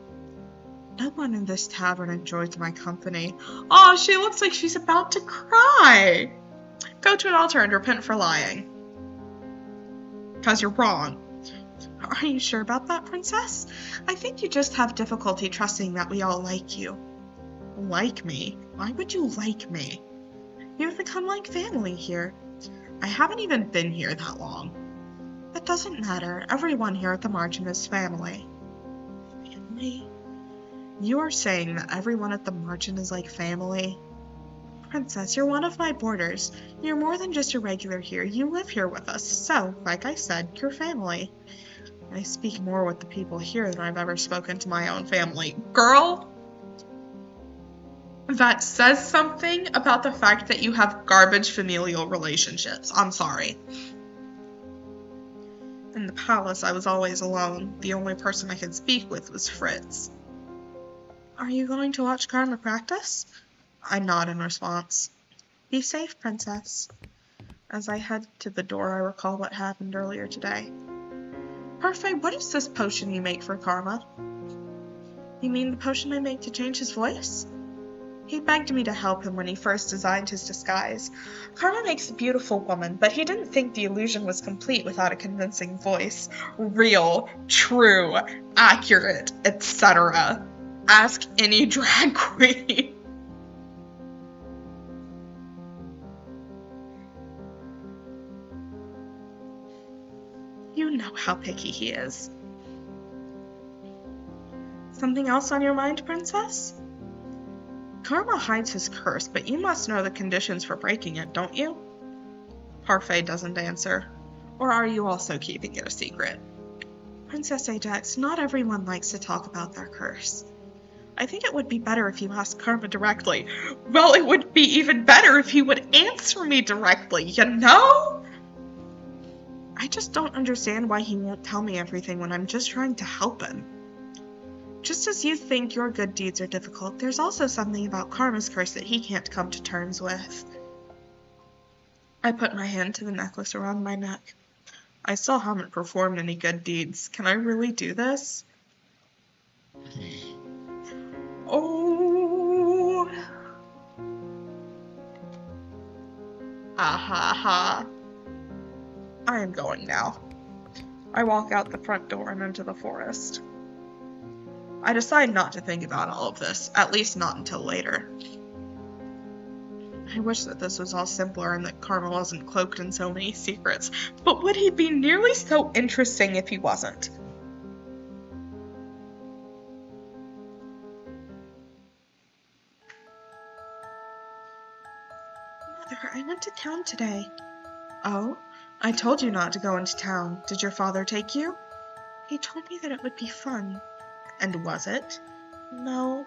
No one in this tavern enjoys my company. Oh, she looks like she's about to cry. Go to an altar and repent for lying. 'Cause you're wrong. Are you sure about that, Princess? I think you just have difficulty trusting that we all like you. Like me? Why would you like me? You've become like family here. I haven't even been here that long. That doesn't matter. Everyone here at the margin is family. Family? You are saying that everyone at the margin is like family? Princess, you're one of my boarders. You're more than just a regular here. You live here with us. So, like I said, you're family. I speak more with the people here than I've ever spoken to my own family. Girl, that says something about the fact that you have garbage familial relationships. I'm sorry. In the palace, I was always alone. The only person I could speak with was Fritz. Are you going to watch Karma practice? I nod in response. Be safe, Princess. As I head to the door, I recall what happened earlier today. Parfait, what is this potion you make for Karma? You mean the potion I make to change his voice? He begged me to help him when he first designed his disguise. Karma makes a beautiful woman, but he didn't think the illusion was complete without a convincing voice. Real, true, accurate, etc. Ask any drag queen. You know how picky he is. Something else on your mind, Princess? Karma hides his curse, but you must know the conditions for breaking it, don't you? Parfait doesn't answer. Or are you also keeping it a secret? Princess Ajax, not everyone likes to talk about their curse. I think it would be better if you asked Karma directly. Well, it would be even better if he would answer me directly, you know? I just don't understand why he won't tell me everything when I'm just trying to help him. Just as you think your good deeds are difficult, there's also something about Karma's curse that he can't come to terms with. I put my hand to the necklace around my neck. I still haven't performed any good deeds. Can I really do this? Oh. Ha. I am going now. I walk out the front door and into the forest. I decide not to think about all of this, at least not until later. I wish that this was all simpler and that Karma wasn't cloaked in so many secrets, but would he be nearly so interesting if he wasn't? Mother, I went to town today. Oh? I told you not to go into town. Did your father take you? He told me that it would be fun. And was it? No.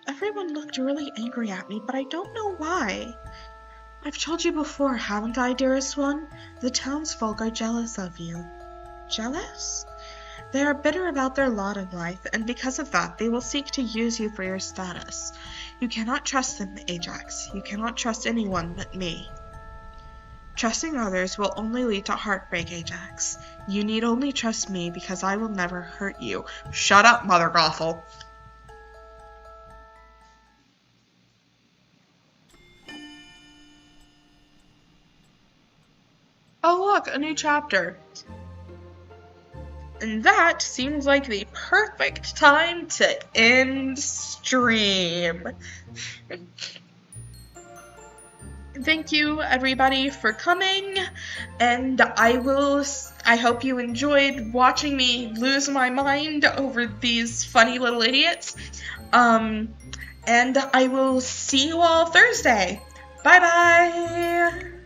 Everyone looked really angry at me, but I don't know why. I've told you before, haven't I, dearest one? The townsfolk are jealous of you. Jealous? They are bitter about their lot in life, and because of that, they will seek to use you for your status. You cannot trust them, Ajax. You cannot trust anyone but me. Trusting others will only lead to heartbreak, Ajax. You need only trust me because I will never hurt you. Shut up, Mother Gothel. Oh look, a new chapter. And that seems like the perfect time to end stream. Thank you everybody for coming, and I hope you enjoyed watching me lose my mind over these funny little idiots. And I will see you all Thursday. Bye bye!